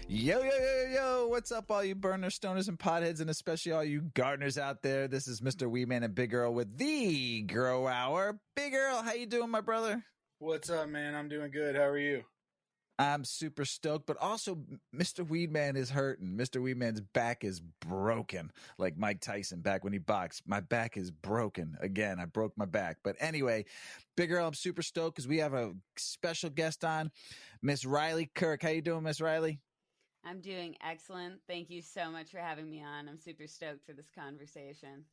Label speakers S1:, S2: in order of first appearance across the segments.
S1: Yo, yo, yo, yo, what's up, all you burners, stoners, and potheads, and especially all you gardeners out there? This is Mr. Weedman and Big Earl with the Grow Hour. Big Earl, how you doing, my brother?
S2: What's up, man? I'm doing good. How are you?
S1: I'm super stoked, but also Mr. Weedman is hurting. Mr. Weedman's back is broken, like Mike Tyson back when he boxed. My back is broken. Again, I broke my back. But anyway, Big Earl, I'm super stoked because we have a special guest on, Miss Riley Kirk. How you doing, Miss Riley?
S3: I'm doing excellent. Thank you so much for having me on. I'm super stoked for this conversation.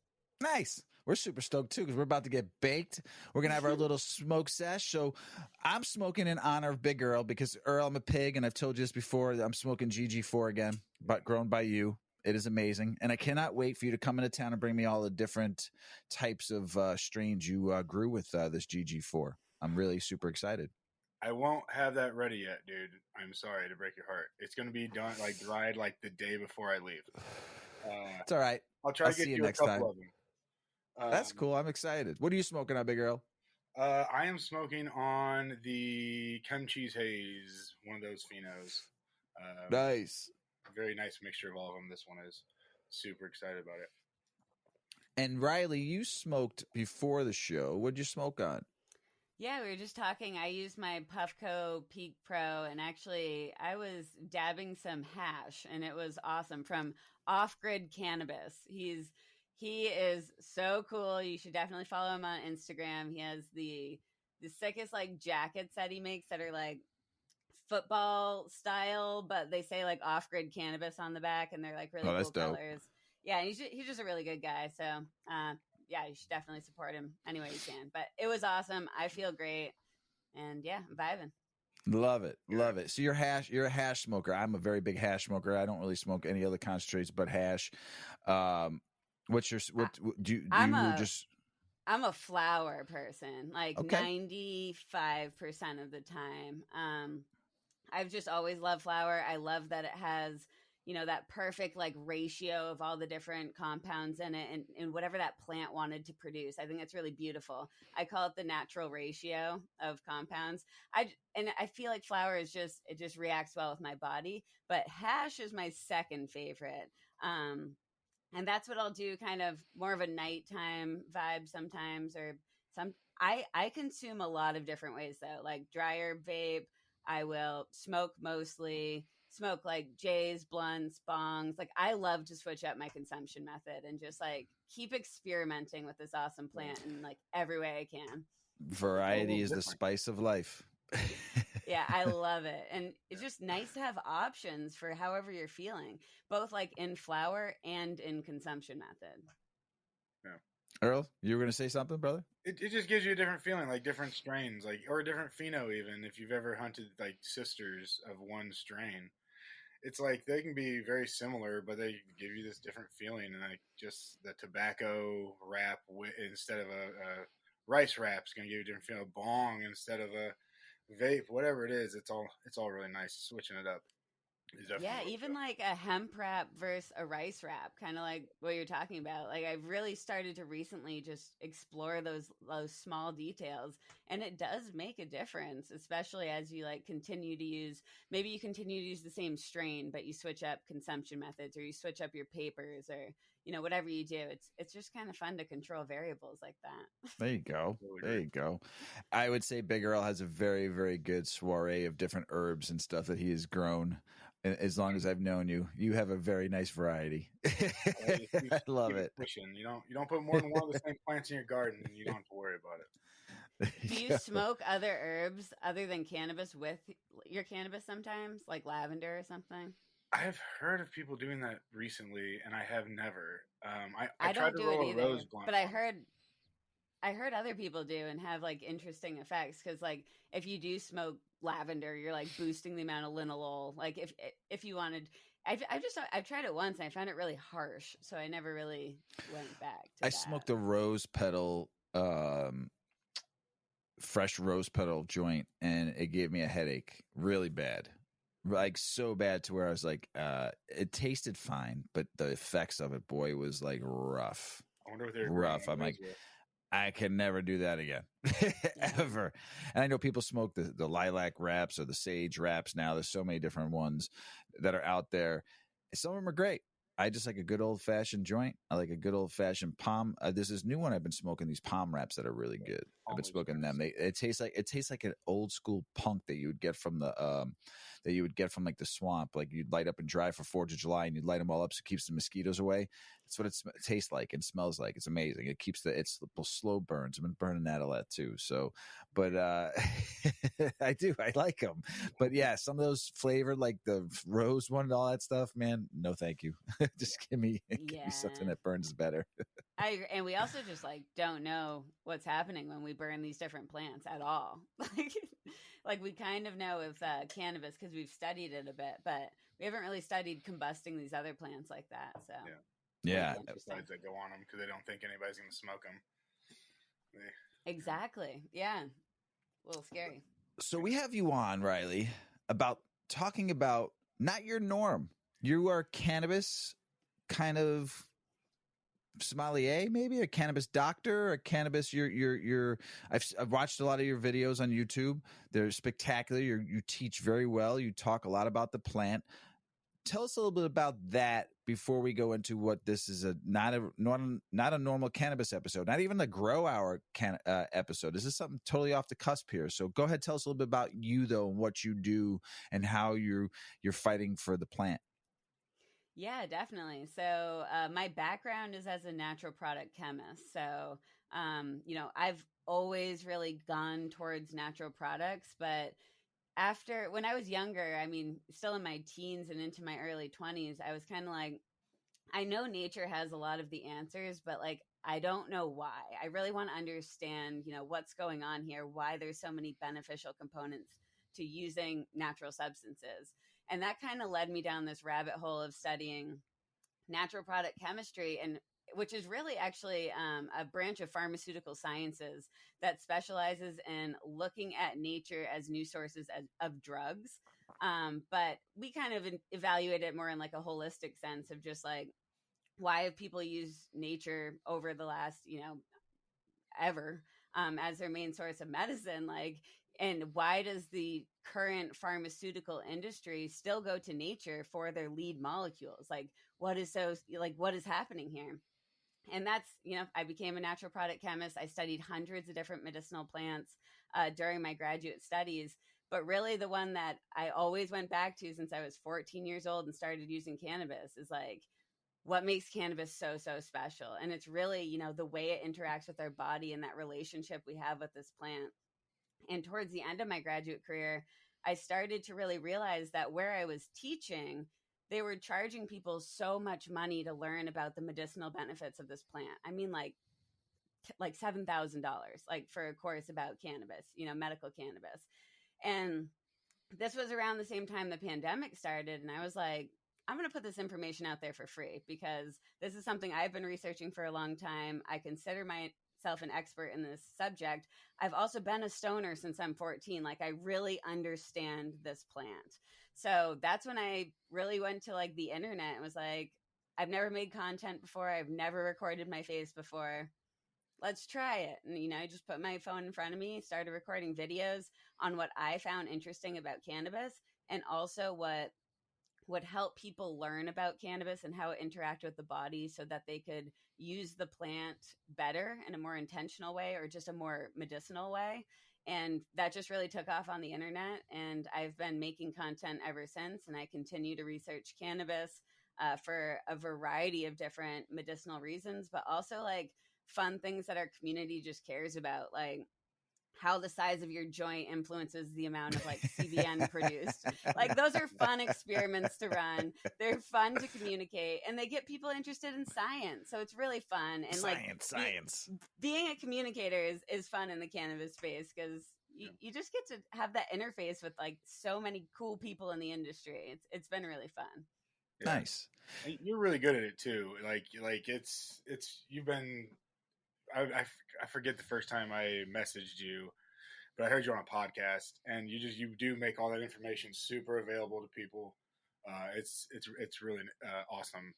S1: Nice. We're super stoked too because we're about to get baked. We're going to have our little smoke sesh. So I'm smoking in honor of Big Earl because Earl, I'm a pig, and I've told you this before. I'm smoking GG4 again, but grown by you. It is amazing. And I cannot wait for you to come into town and bring me all the different types of strains you grew with this GG4. I'm really super excited.
S2: I won't have that ready yet, dude. I'm sorry to break your heart. It's going to be done, like dried, like the day before I leave.
S1: It's all right.
S2: I'll try to get you next time. Of them.
S1: That's cool. I'm excited. What are you smoking on, Big Earl?
S2: I am smoking on the Chem Cheese Haze, one of those phenos.
S1: Nice.
S2: Very nice mixture of all of them. This one is. Super excited about it.
S1: And Riley, you smoked before the show. What'd you smoke on?
S3: Yeah, we were just talking. I used my Puffco Peak Pro, and actually I was dabbing some hash, and it was awesome from Off-Grid Cannabis. He is so cool. You should definitely follow him on Instagram. He has the sickest like jackets that he makes that are like football style, but they say like Off-Grid Cannabis on the back, and they're like really cool colors. Yeah, he's just a really good guy. So yeah, you should definitely support him any way you can. But it was awesome. I feel great, and yeah, I'm vibing.
S1: Love it, love it. So you're a hash smoker. I'm a very big hash smoker. I don't really smoke any other concentrates but hash. What's your I'm
S3: a flower person, like 95% of the time. I've just always loved flower. I love that it has, that perfect like ratio of all the different compounds in it and whatever that plant wanted to produce. I think that's really beautiful. I call it the natural ratio of compounds. I feel like flower is it just reacts well with my body, but hash is my second favorite. And that's what I'll do, kind of more of a nighttime vibe sometimes, or I consume a lot of different ways though, like dry herb vape. I will smoke like J's, blunts, bongs. Like I love to switch up my consumption method and just like keep experimenting with this awesome plant in like every way I can.
S1: Variety is the spice of life.
S3: Yeah, I love it. And it's just nice to have options for however you're feeling, both like in flower and in consumption method.
S2: Yeah.
S1: Earl, you were going to say something, brother?
S2: It just gives you a different feeling, like different strains, like or a different pheno even. If you've ever hunted like sisters of one strain, it's like they can be very similar, but they give you this different feeling. And like just the tobacco wrap instead of a rice wrap is going to give you a different feeling. A bong instead of a vape, whatever it is, it's all really nice. Switching it up.
S3: Yeah, even like a hemp wrap versus a rice wrap, kind of like what you're talking about. Like I've really started to recently just explore those small details, and it does make a difference, especially as you like continue to use the same strain, but you switch up consumption methods, or you switch up your papers, or whatever you do. It's just kind of fun to control variables like that.
S1: There you go. There you go. I would say Big Earl has a very, very good soiree of different herbs and stuff that he has grown. As long as I've known you, you have a very nice variety. I love it.
S2: You don't put more than one of the same plants in your garden, and you don't have to worry about it.
S3: Do you smoke other herbs other than cannabis with your cannabis sometimes, like lavender or something?
S2: I've heard of people doing that recently, and I have never.
S3: I don't do it either, but I heard other people do and have like interesting effects, because like if you do smoke lavender, you're like boosting the amount of linalool. Like if you wanted, I've tried it once and I found it really harsh, so I never really went back to that.
S1: Smoked a rose petal, fresh rose petal joint, and it gave me a headache really bad. Like so bad to where I was like, it tasted fine, but the effects of it, boy, was like rough.
S2: I wonder if they're
S1: rough. I'm like, I can never do that again, ever. And I know people smoke the lilac wraps or the sage wraps now. There's so many different ones that are out there. Some of them are great. I just like a good old fashioned joint. I like a good old fashioned palm. There's this new one I've been smoking. These palm wraps that are really good. I've been smoking them. It tastes like an old school punk that you would get from like the swamp. Like you'd light up and dry for 4th of July, and you'd light them all up so it keeps the mosquitoes away. That's what it tastes like and smells like. It's amazing. It keeps it's slow burns. I've been burning that a lot too. So, but I like them. But yeah, some of those flavored, like the rose one and all that stuff, man, no thank you. Just give me something that burns better.
S3: I agree. And we also just like don't know what's happening when we burn these different plants at all. Like we kind of know with cannabis because we've studied it a bit, but we haven't really studied combusting these other plants like that. So
S1: yeah.
S2: Pesticides that go on them because they don't think anybody's going to smoke them.
S3: Exactly. Yeah. A little scary.
S1: So we have you on, Riley, talking about not your norm. You are cannabis kind of sommelier, maybe a cannabis doctor, a cannabis. I've watched a lot of your videos on YouTube. They're spectacular. You teach very well. You talk a lot about the plant. Tell us a little bit about that before we go into what this is not a normal cannabis episode, not even a grow hour episode. This is something totally off the cusp here. So go ahead, tell us a little bit about you though, and what you do and how you're fighting for the plant.
S3: Yeah, definitely. So my background is as a natural product chemist. So, I've always really gone towards natural products, but when I was younger, I mean, still in my teens and into my early 20s, I was kind of like, I know nature has a lot of the answers, but like, I don't know why. I really want to understand, what's going on here, why there's so many beneficial components to using natural substances. And that kind of led me down this rabbit hole of studying natural product chemistry, and which is really actually a branch of pharmaceutical sciences that specializes in looking at nature as new sources of drugs. But we kind of evaluate it more in like a holistic sense of just like, why have people used nature over the last, ever as their main source of medicine? Like, and why does the current pharmaceutical industry still go to nature for their lead molecules? Like, what is happening here? And that's, I became a natural product chemist. I studied hundreds of different medicinal plants during my graduate studies. But really the one that I always went back to since I was 14 years old and started using cannabis is like, what makes cannabis so, so special? And it's really, the way it interacts with our body and that relationship we have with this plant. And towards the end of my graduate career, I started to really realize that where I was teaching, they were charging people so much money to learn about the medicinal benefits of this plant. I mean, like $7,000, like for a course about cannabis, medical cannabis. And this was around the same time the pandemic started. And I was like, I'm going to put this information out there for free because this is something I've been researching for a long time. I consider myself an expert in this subject. I've also been a stoner since I'm 14. Like I really understand this plant. So that's when I really went to like the internet and was like, I've never made content before. I've never recorded my face before. Let's try it. And, I just put my phone in front of me, started recording videos on what I found interesting about cannabis and also what would help people learn about cannabis and how it interacted with the body so that they could use the plant better in a more intentional way or just a more medicinal way. And that just really took off on the internet. And I've been making content ever since. And I continue to research cannabis for a variety of different medicinal reasons, but also like fun things that our community just cares about, like how the size of your joint influences the amount of like CBN produced. Like those are fun experiments to run. They're fun to communicate and they get people interested in science. So it's really fun. And
S1: science.
S3: Being a communicator is fun in the cannabis space because you just get to have that interface with like so many cool people in the industry. It's been really fun.
S2: Yeah.
S1: Nice.
S2: You're really good at it too. Like it's you've been. I forget the first time I messaged you, but I heard you on a podcast, and you do make all that information super available to people. It's really awesome.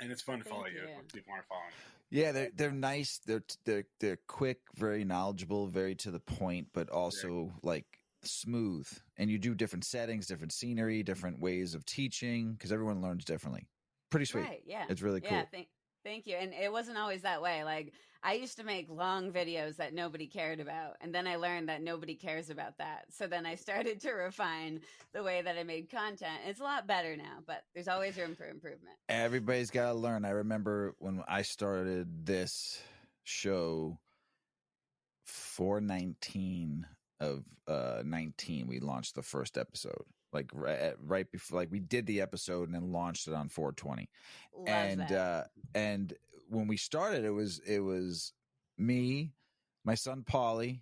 S2: And it's fun to follow
S3: Thank
S2: you
S3: you.
S2: if people aren't following you.
S1: Yeah, they're nice. They're quick, very knowledgeable, very to the point, but also like smooth. And you do different settings, different scenery, different ways of teaching because everyone learns differently. Pretty sweet.
S3: Right, yeah.
S1: It's really cool.
S3: Yeah, thank you. And it wasn't always that way. Like I used to make long videos that nobody cared about, and then I learned that nobody cares about that. So then I started to refine the way that I made content. It's a lot better now, but there's always room for improvement.
S1: Everybody's got to learn. I remember when I started this show 4/19 of 19, we launched the first episode. Like right before, like we did the episode and then launched it on 4/20.
S3: Love that.
S1: And when we started, it was me, my son Paulie,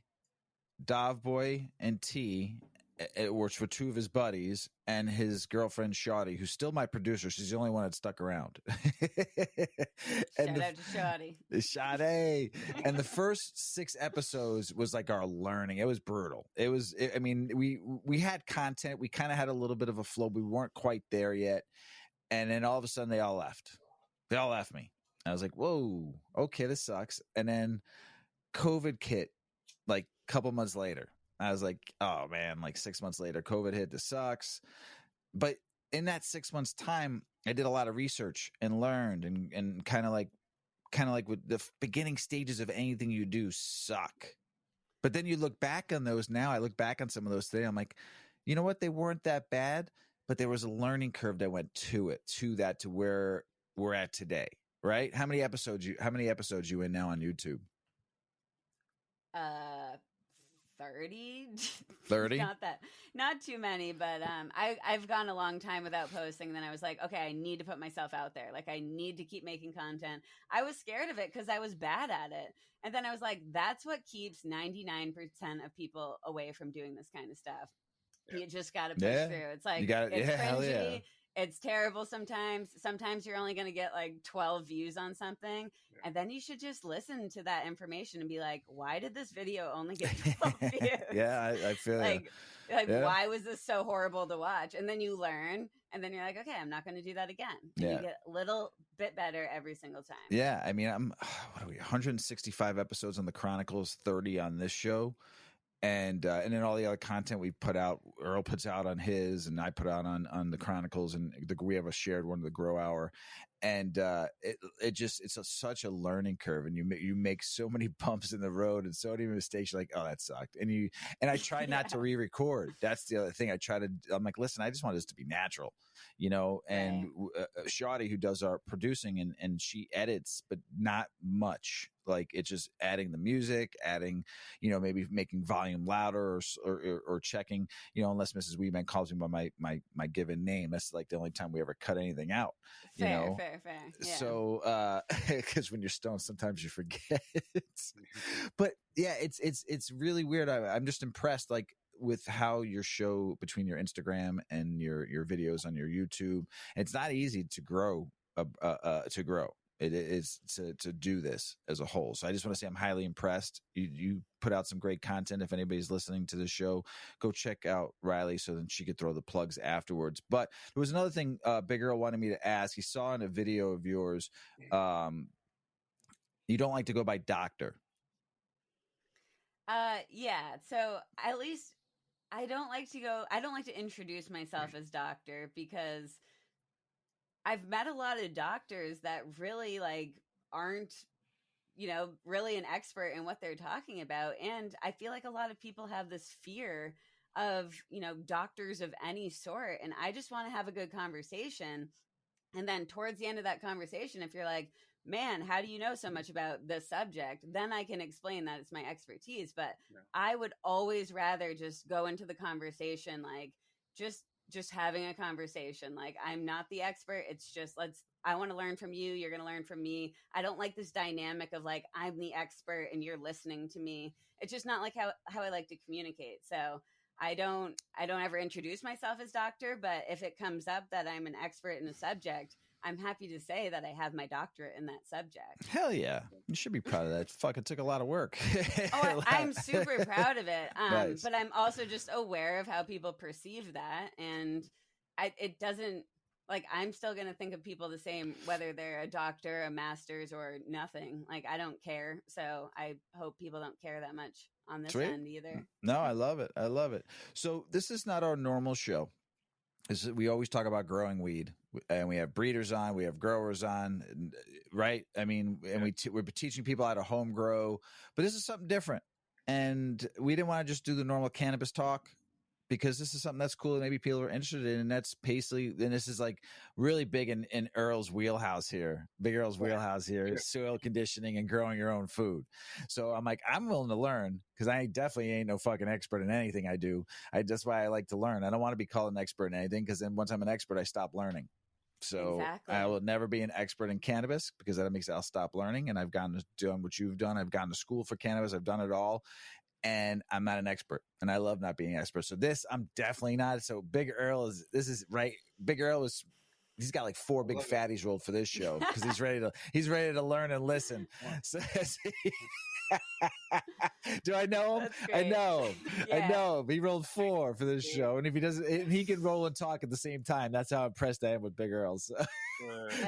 S1: Dovboy, and T, which were two of his buddies, and his girlfriend Shawty, who's still my producer. She's the only one that stuck around.
S3: Shout out to Shawty.
S1: Shawty. And the first 6 episodes was like our learning. It was brutal. I mean, we had content. We kind of had a little bit of a flow. We weren't quite there yet. And then all of a sudden they all left. They all left me. I was like, whoa, okay, this sucks. And then COVID hit like a couple months later. I was like, oh man, like 6 months later, COVID hit. This sucks. But in that 6 months time, I did a lot of research and learned and kind of like with the beginning stages of anything you do suck. But then you look back on those now. I look back on some of those today. I'm like, you know what? They weren't that bad, but there was a learning curve that went to where we're at today. Right? How many episodes you in now on YouTube?
S3: 30.
S1: 30?
S3: Not too many, but I've gone a long time without posting. And then I was like, okay, I need to put myself out there. Like I need to keep making content. I was scared of it because I was bad at it. And then I was like, that's what keeps 99% of people away from doing this kind of stuff. Yeah. You just got to push through. It's like, it's cringy. Hell yeah. It's terrible sometimes. Sometimes you're only going to get like 12 views on something. Yeah. And then you should just listen to that information and be like, why did this video only get 12 views?
S1: Yeah, I feel
S3: like why was this so horrible to watch? And then you learn, and then you're like, okay, I'm not going to do that again. And you get a little bit better every single time.
S1: Yeah. I mean, what are we, 165 episodes on the Chronicles, 30 on this show. And then all the other content we put out, Earl puts out on his, and I put out on the Chronicles, and we have a shared one, the Grow Hour, and it's such a learning curve, and you make so many bumps in the road and so many mistakes. You're like, oh, that sucked, and I try not to re-record. That's the other thing. I'm like, listen, I just want this to be natural, you know. And Shawty, who does our producing, and she edits, but not much. Like it's just adding the music, adding, you know, maybe making volume louder or checking, you know, unless Mrs. Weedman calls me by my given name. That's like the only time we ever cut anything out.
S3: Fair,
S1: you know?
S3: fair. Yeah.
S1: So, because when you're stoned, sometimes you forget. But yeah, it's really weird. I'm just impressed, like with how your show, between your Instagram and your videos on your YouTube, it's not easy to grow. It is to do this as a whole. So I just want to say I'm highly impressed. You put out some great content. If anybody's listening to the show, go check out Riley so then she could throw the plugs afterwards. But there was another thing Big Earl wanted me to ask. He saw in a video of yours, you don't like to go by doctor.
S3: Yeah. So at least I don't like to introduce myself as doctor, because I've met a lot of doctors that really like aren't, you know, really an expert in what they're talking about. And I feel like a lot of people have this fear of, you know, doctors of any sort. And I just want to have a good conversation. And then towards the end of that conversation, if you're like, man, how do you know so much about this subject? Then I can explain that it's my expertise. But I would always rather just go into the conversation, like just having a conversation. Like, I'm not the expert. It's just, I want to learn from you. You're going to learn from me. I don't like this dynamic of like, I'm the expert and you're listening to me. It's just not like how I like to communicate. So I don't ever introduce myself as doctor, but if it comes up that I'm an expert in a subject, I'm happy to say that I have my doctorate in that subject.
S1: Hell yeah. You should be proud of that. Fuck, it took a lot of work.
S3: I'm super proud of it.
S1: Nice.
S3: But I'm also just aware of how people perceive that. And it doesn't, like I'm still going to think of people the same, whether they're a doctor, a master's, or nothing. Like I don't care. So I hope people don't care that much on this
S1: Sweet.
S3: end either.
S1: No, I love it. I love it. So this is not our normal show. We always talk about growing weed, and we have breeders on, we have growers on, right? I mean, and we're teaching people how to home grow, but this is something different. And we didn't want to just do the normal cannabis talk, because this is something that's cool and maybe people are interested in. And that's basically, and this is like really big in Earl's wheelhouse here. Big Earl's wheelhouse here is soil conditioning and growing your own food. So I'm like, I'm willing to learn, because I definitely ain't no fucking expert in anything I do. That's why I like to learn. I don't want to be called an expert in anything, because then once I'm an expert, I stop learning. So
S3: exactly.
S1: I will never be an expert in cannabis, because that makes I'll stop learning. And I've gone to do what you've done. I've gone to school for cannabis. I've done it all. And I'm not an expert, and I love not being an expert. So this, I'm definitely not. So Big Earl is right. Big Earl he's got like 4 big fatties rolled for this show, because he's ready to learn and listen. So, do I know him? I know. Yeah. I know. He rolled 4 for this show, and if he doesn't, he can roll and talk at the same time. That's how impressed I am with Big Earl. So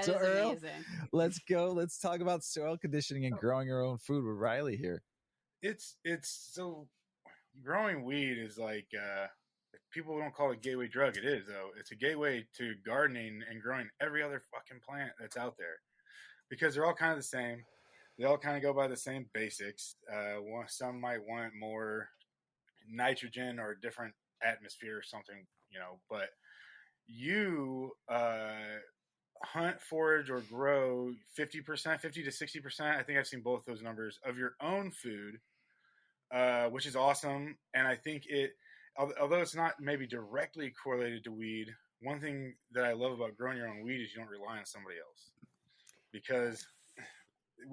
S1: Earl, amazing. Let's go. Let's talk about soil conditioning and growing your own food with Riley here.
S2: It's so, growing weed is like, people don't call it a gateway drug. It is, though. It's a gateway to gardening and growing every other fucking plant that's out there, because they're all kind of the same. They all kind of go by the same basics. Some might want more nitrogen or a different atmosphere or something, but you hunt, forage, or grow 50%, 50 to 60%. I think I've seen both those numbers of your own food, which is awesome. And I think although it's not maybe directly correlated to weed, one thing that I love about growing your own weed is you don't rely on somebody else, because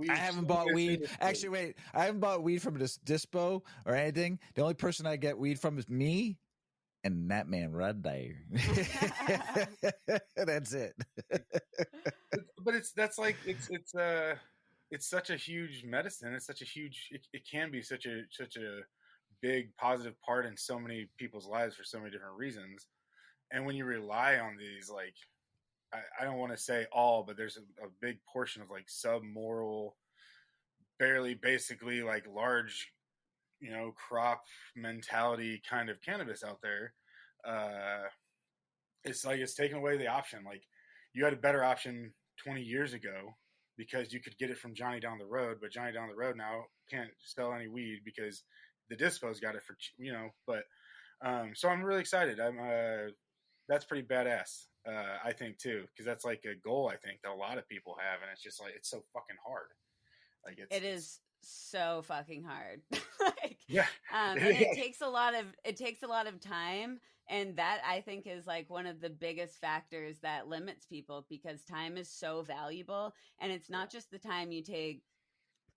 S1: I haven't bought weed. Actually, wait, I haven't bought weed from this dispo or anything. The only person I get weed from is me and that man right there. That's it.
S2: But it's such a huge medicine. It's such a huge. It can be such a big positive part in so many people's lives for so many different reasons. And when you rely on these, like, I don't want to say all, but there's a big portion of like sub-moral, barely basically like large, crop mentality kind of cannabis out there. It's like it's taken away the option. Like, you had a better option 20 years ago because you could get it from Johnny down the road, but Johnny down the road now can't sell any weed because the dispo's got it for, but so I'm really excited. That's pretty badass, I think, too, because that's like a goal I think that a lot of people have, and it's just like, it's so fucking hard. Like, it is
S3: so fucking hard.
S2: Yeah.
S3: And it takes a lot of time, and that I think is like one of the biggest factors that limits people, because time is so valuable, and it's not just the time you take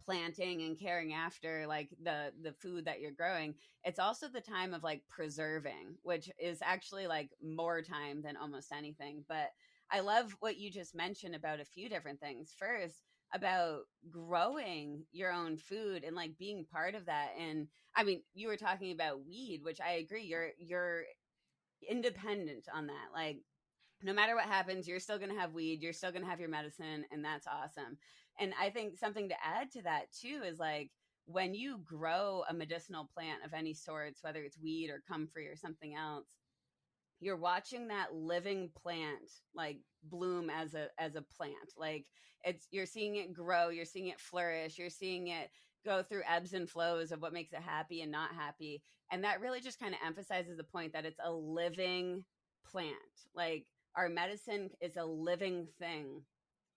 S3: planting and caring after like the food that you're growing. It's also the time of like preserving, which is actually like more time than almost anything. But I love what you just mentioned about a few different things. First, about growing your own food and like being part of that. And I mean, you were talking about weed, which I agree, you're independent on that. Like, no matter what happens, you're still going to have weed, you're still going to have your medicine, and that's awesome. And I think something to add to that too is like, when you grow a medicinal plant of any sorts, whether it's weed or comfrey or something else, you're watching that living plant like bloom as a plant. Like, you're seeing it grow, you're seeing it flourish, you're seeing it go through ebbs and flows of what makes it happy and not happy. And that really just kind of emphasizes the point that it's a living plant. Like, our medicine is a living thing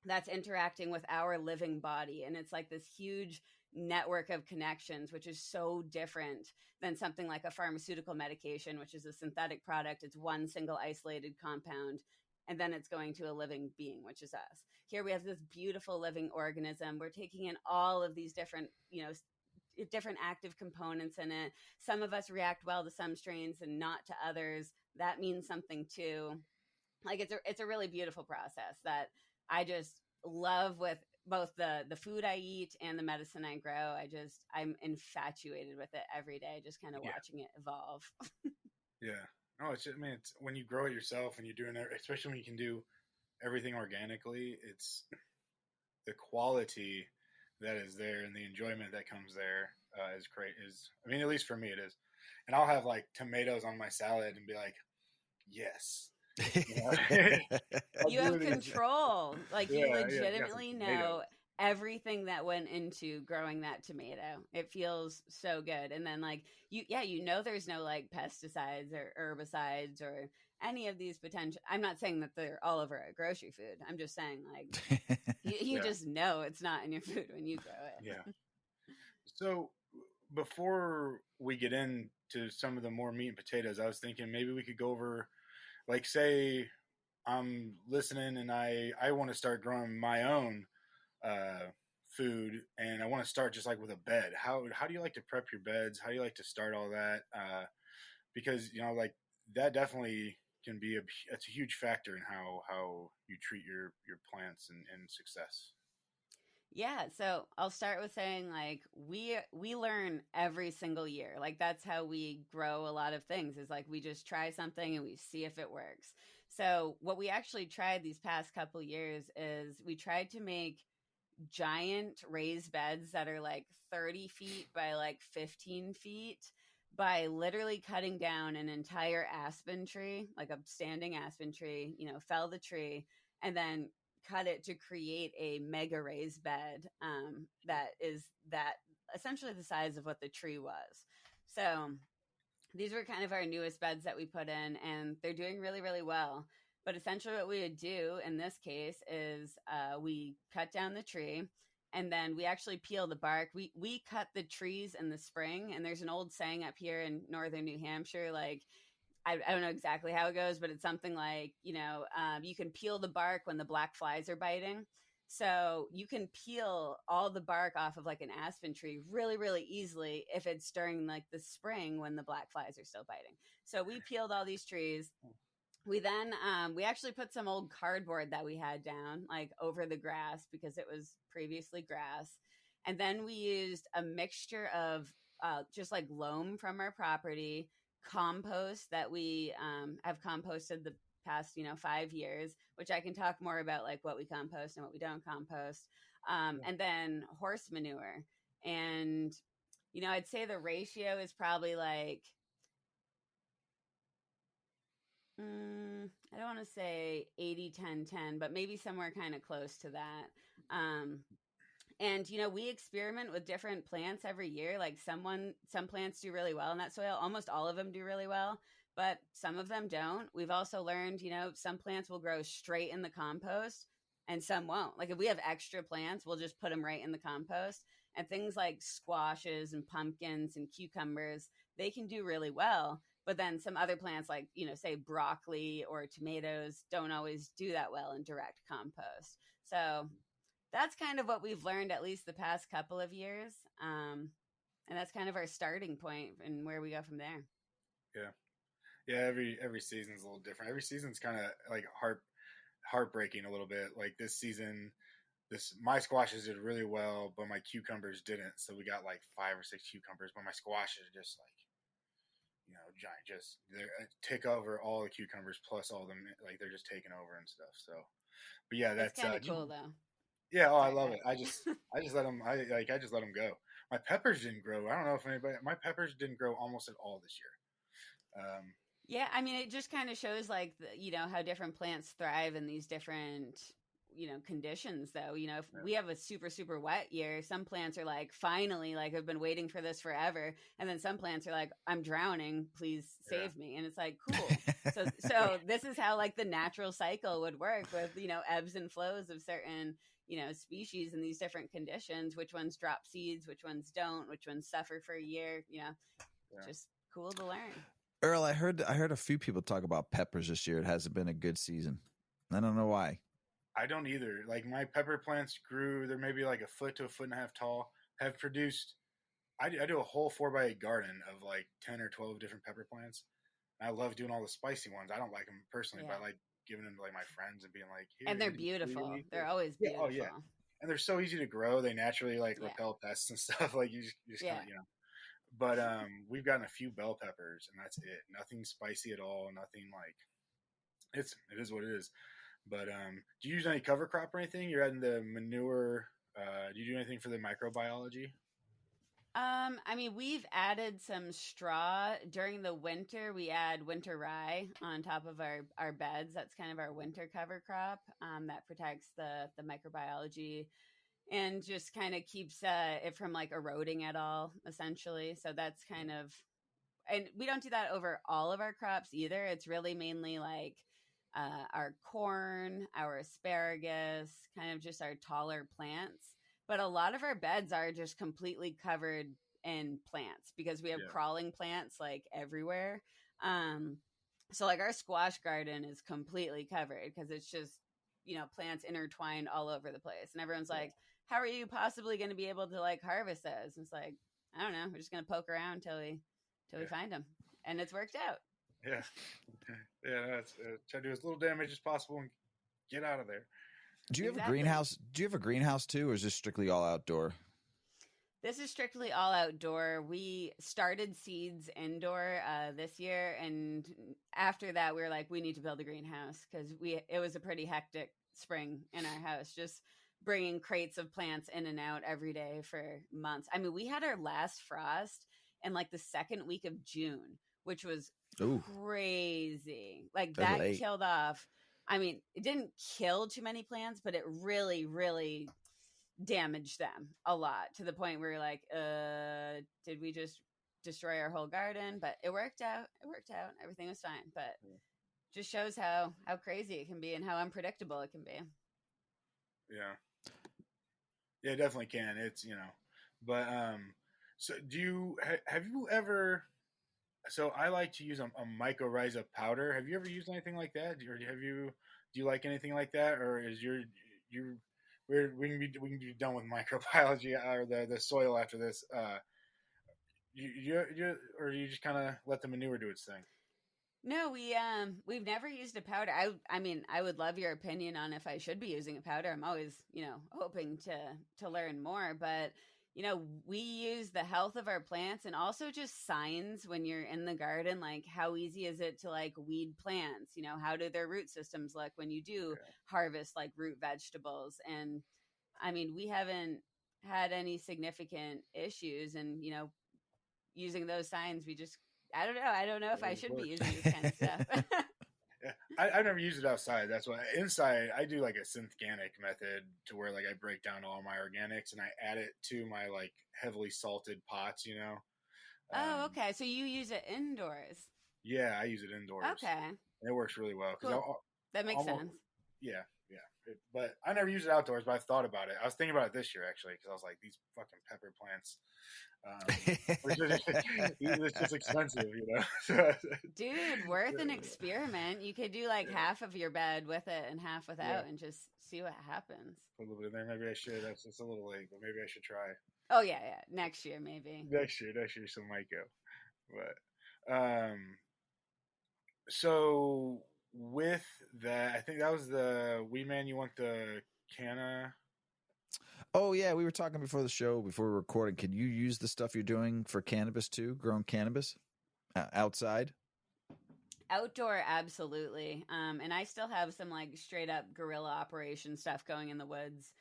S3: that's interacting with our living body. And it's like this huge network of connections, which is so different than something like a pharmaceutical medication, which is a synthetic product. It's one single isolated compound, and then it's going to a living being, which is us. Here we have this beautiful living organism. We're taking in all of these different, different active components in it. Some of us react well to some strains and not to others. That means something too. Like, it's a really beautiful process that I just love with both the food I eat and the medicine I grow. I'm infatuated with it every day, just kind of watching it evolve.
S2: Yeah. No, it's when you grow it yourself and you're doing it, especially when you can do everything organically, it's the quality that is there and the enjoyment that comes there is great. Is I mean, at least for me, it is. And I'll have like tomatoes on my salad and be like, yes. You know?
S3: You have control. Like you legitimately
S2: some
S3: know everything that went into growing that tomato. It feels so good. And then like you know there's no like pesticides or herbicides or any of these potential. I'm not saying that they're all over a grocery food. I'm just saying like you just know it's not in your food when you grow it.
S2: Yeah. So before we get into some of the more meat and potatoes, I was thinking maybe we could go over, like, say I'm listening and I want to start growing my own food, and I want to start just like with a bed. How do you like to prep your beds? How do you like to start all that? Because you know, like that definitely can be it's a huge factor in how you treat your plants and success.
S3: Yeah, so I'll start with saying like we learn every single year. Like that's how we grow a lot of things is like we just try something and we see if it works. So what we actually tried these past couple years is we tried to make giant raised beds that are like 30 feet by like 15 feet by literally cutting down an entire aspen tree, like a standing aspen tree, you know, fell the tree and then cut it to create a mega raised bed that is that essentially the size of what the tree was. So these were kind of our newest beds that we put in, and they're doing really, really well. But essentially, what we would do in this case is we cut down the tree, and then we actually peel the bark. We cut the trees in the spring, and there's an old saying up here in northern New Hampshire, like I don't know exactly how it goes, but it's something like, you know, you can peel the bark when the black flies are biting. So you can peel all the bark off of like an aspen tree really, really easily if it's during like the spring when the black flies are still biting. So we peeled all these trees. We then we actually put some old cardboard that we had down like over the grass because it was previously grass. And then we used a mixture of just like loam from our property, compost that we have composted the past 5 years, which I can talk more about like what we compost and what we don't compost, and then horse manure. And I'd say the ratio is probably like I don't want to say 80-10-10, but maybe somewhere kind of close to that. And we experiment with different plants every year. Like some plants do really well in that soil. Almost all of them do really well, but some of them don't. We've also learned, some plants will grow straight in the compost and some won't. Like if we have extra plants, we'll just put them right in the compost. And things like squashes and pumpkins and cucumbers, they can do really well. But then some other plants like, say broccoli or tomatoes don't always do that well in direct compost. So that's kind of what we've learned at least the past couple of years. And that's kind of our starting point and where we go from there.
S2: Yeah. Yeah. Every season's a little different. Every season's kind of like heartbreaking a little bit. Like this season, my squashes did really well, but my cucumbers didn't. So we got like 5 or 6 cucumbers, but my squashes are just like, giant, just they take over all the cucumbers plus all them, like they're just taking over and stuff. So, but yeah, that's
S3: kind of cool though.
S2: Yeah, I love it. I just let them. I just let them go. My peppers didn't grow. I don't know if anybody. My peppers didn't grow almost at all this year.
S3: Yeah, I mean, it just kind of shows like how different plants thrive in these different conditions though. If we have a super, super wet year, some plants are like, finally, like I've been waiting for this forever. And then some plants are like, I'm drowning, please save me. And it's like, cool. So this is how like the natural cycle would work with, ebbs and flows of certain, species in these different conditions, which ones drop seeds, which ones don't, which ones suffer for a year, just cool to learn.
S1: Earl, I heard a few people talk about peppers this year. It hasn't been a good season. I don't know why.
S2: I don't either. Like my pepper plants grew, they're maybe like a foot to a foot and a half tall, have produced, I do a whole 4x8 garden of like 10 or 12 different pepper plants. I love doing all the spicy ones. I don't like them personally, but I like giving them to like my friends and being like, here.
S3: And they're beautiful. They're always beautiful. Oh, yeah.
S2: And they're so easy to grow. They naturally like repel pests and stuff. Like you just kind of, But we've gotten a few bell peppers and that's it. Nothing spicy at all. Nothing like it is what it is. But do you use any cover crop or anything? You're adding the manure. Do you do anything for the microbiology?
S3: I mean, we've added some straw during the winter. We add winter rye on top of our beds. That's kind of our winter cover crop that protects the microbiology and just kind of keeps it from like eroding at all, essentially. So that's kind of, and we don't do that over all of our crops either. It's really mainly like our corn, our asparagus, kind of just our taller plants. But a lot of our beds are just completely covered in plants because we have crawling plants like everywhere. So like our squash garden is completely covered because it's just, plants intertwined all over the place. And everyone's like, how are you possibly going to be able to like harvest those? And it's like, I don't know. We're just going to poke around till we find them. And it's worked out.
S2: Yeah. That's try to do as little damage as possible and get out of there.
S1: Do you have a greenhouse? Do you have a greenhouse too, or is this strictly all outdoor?
S3: This is strictly all outdoor. We started seeds indoor this year, and after that, we were like, we need to build a greenhouse because it was a pretty hectic spring in our house, just bringing crates of plants in and out every day for months. I mean, we had our last frost in like the second week of June, which was crazy. Like that killed off. I mean, it didn't kill too many plants, but it really, really damaged them a lot to the point where you're like, did we just destroy our whole garden? But it worked out. Everything was fine. But just shows how crazy it can be and how unpredictable it can be.
S2: Yeah, it definitely can. It's, but, so have you ever, so I like to use a mycorrhiza powder. Have you ever used anything like that? Or do you like anything like that? Or is we can be done with microbiology or the soil after this. Or do you just kind of let the manure do its thing?
S3: No, we've never used a powder. I mean, I would love your opinion on if I should be using a powder. I'm always, hoping to learn more, but we use the health of our plants and also just signs when you're in the garden, like how easy is it to like weed plants? How do their root systems look when you do harvest like root vegetables? And I mean, we haven't had any significant issues, and using those signs, I don't know if I should be using this kind of stuff.
S2: Yeah, I've never used it outside. That's why inside I do like a synthetic method to where like I break down all my organics and I add it to my like heavily salted pots.
S3: Oh, okay. So you use it indoors?
S2: Yeah, I use it indoors.
S3: Okay,
S2: and it works really well.
S3: Cool. That makes sense.
S2: Yeah. But I never use it outdoors. But I've thought about it. I was thinking about it this year actually because I was like, these fucking pepper plants. It's just expensive,
S3: Dude, worth an experiment. You could do like half of your bed with it and half without, and just see what happens.
S2: A little bit in there. Maybe I should. It's a little late, but maybe I should try.
S3: Oh yeah. Next year, maybe.
S2: Next year, some might go. But so with that, I think that was the Weedman. You want the canna?
S1: Oh, yeah. We were talking before the show, before we were recording. Can you use the stuff you're doing for cannabis too? Grown cannabis outside?
S3: Outdoor, absolutely. And I still have some like straight up guerrilla operation stuff going in the woods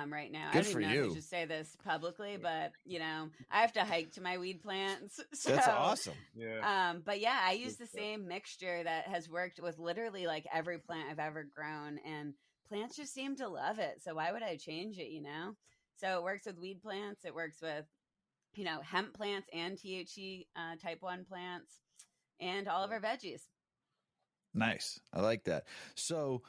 S3: right now.
S1: Good
S3: I don't
S1: for
S3: even know
S1: you.
S3: if I should say this publicly, but I have to hike to my weed plants. So,
S1: that's awesome.
S2: Yeah.
S3: But yeah, I use the same mixture that has worked with literally like every plant I've ever grown, and plants just seem to love it. So why would I change it, So it works with weed plants. It works with, hemp plants and THC type 1 plants and all of our veggies.
S1: Nice. I like that. So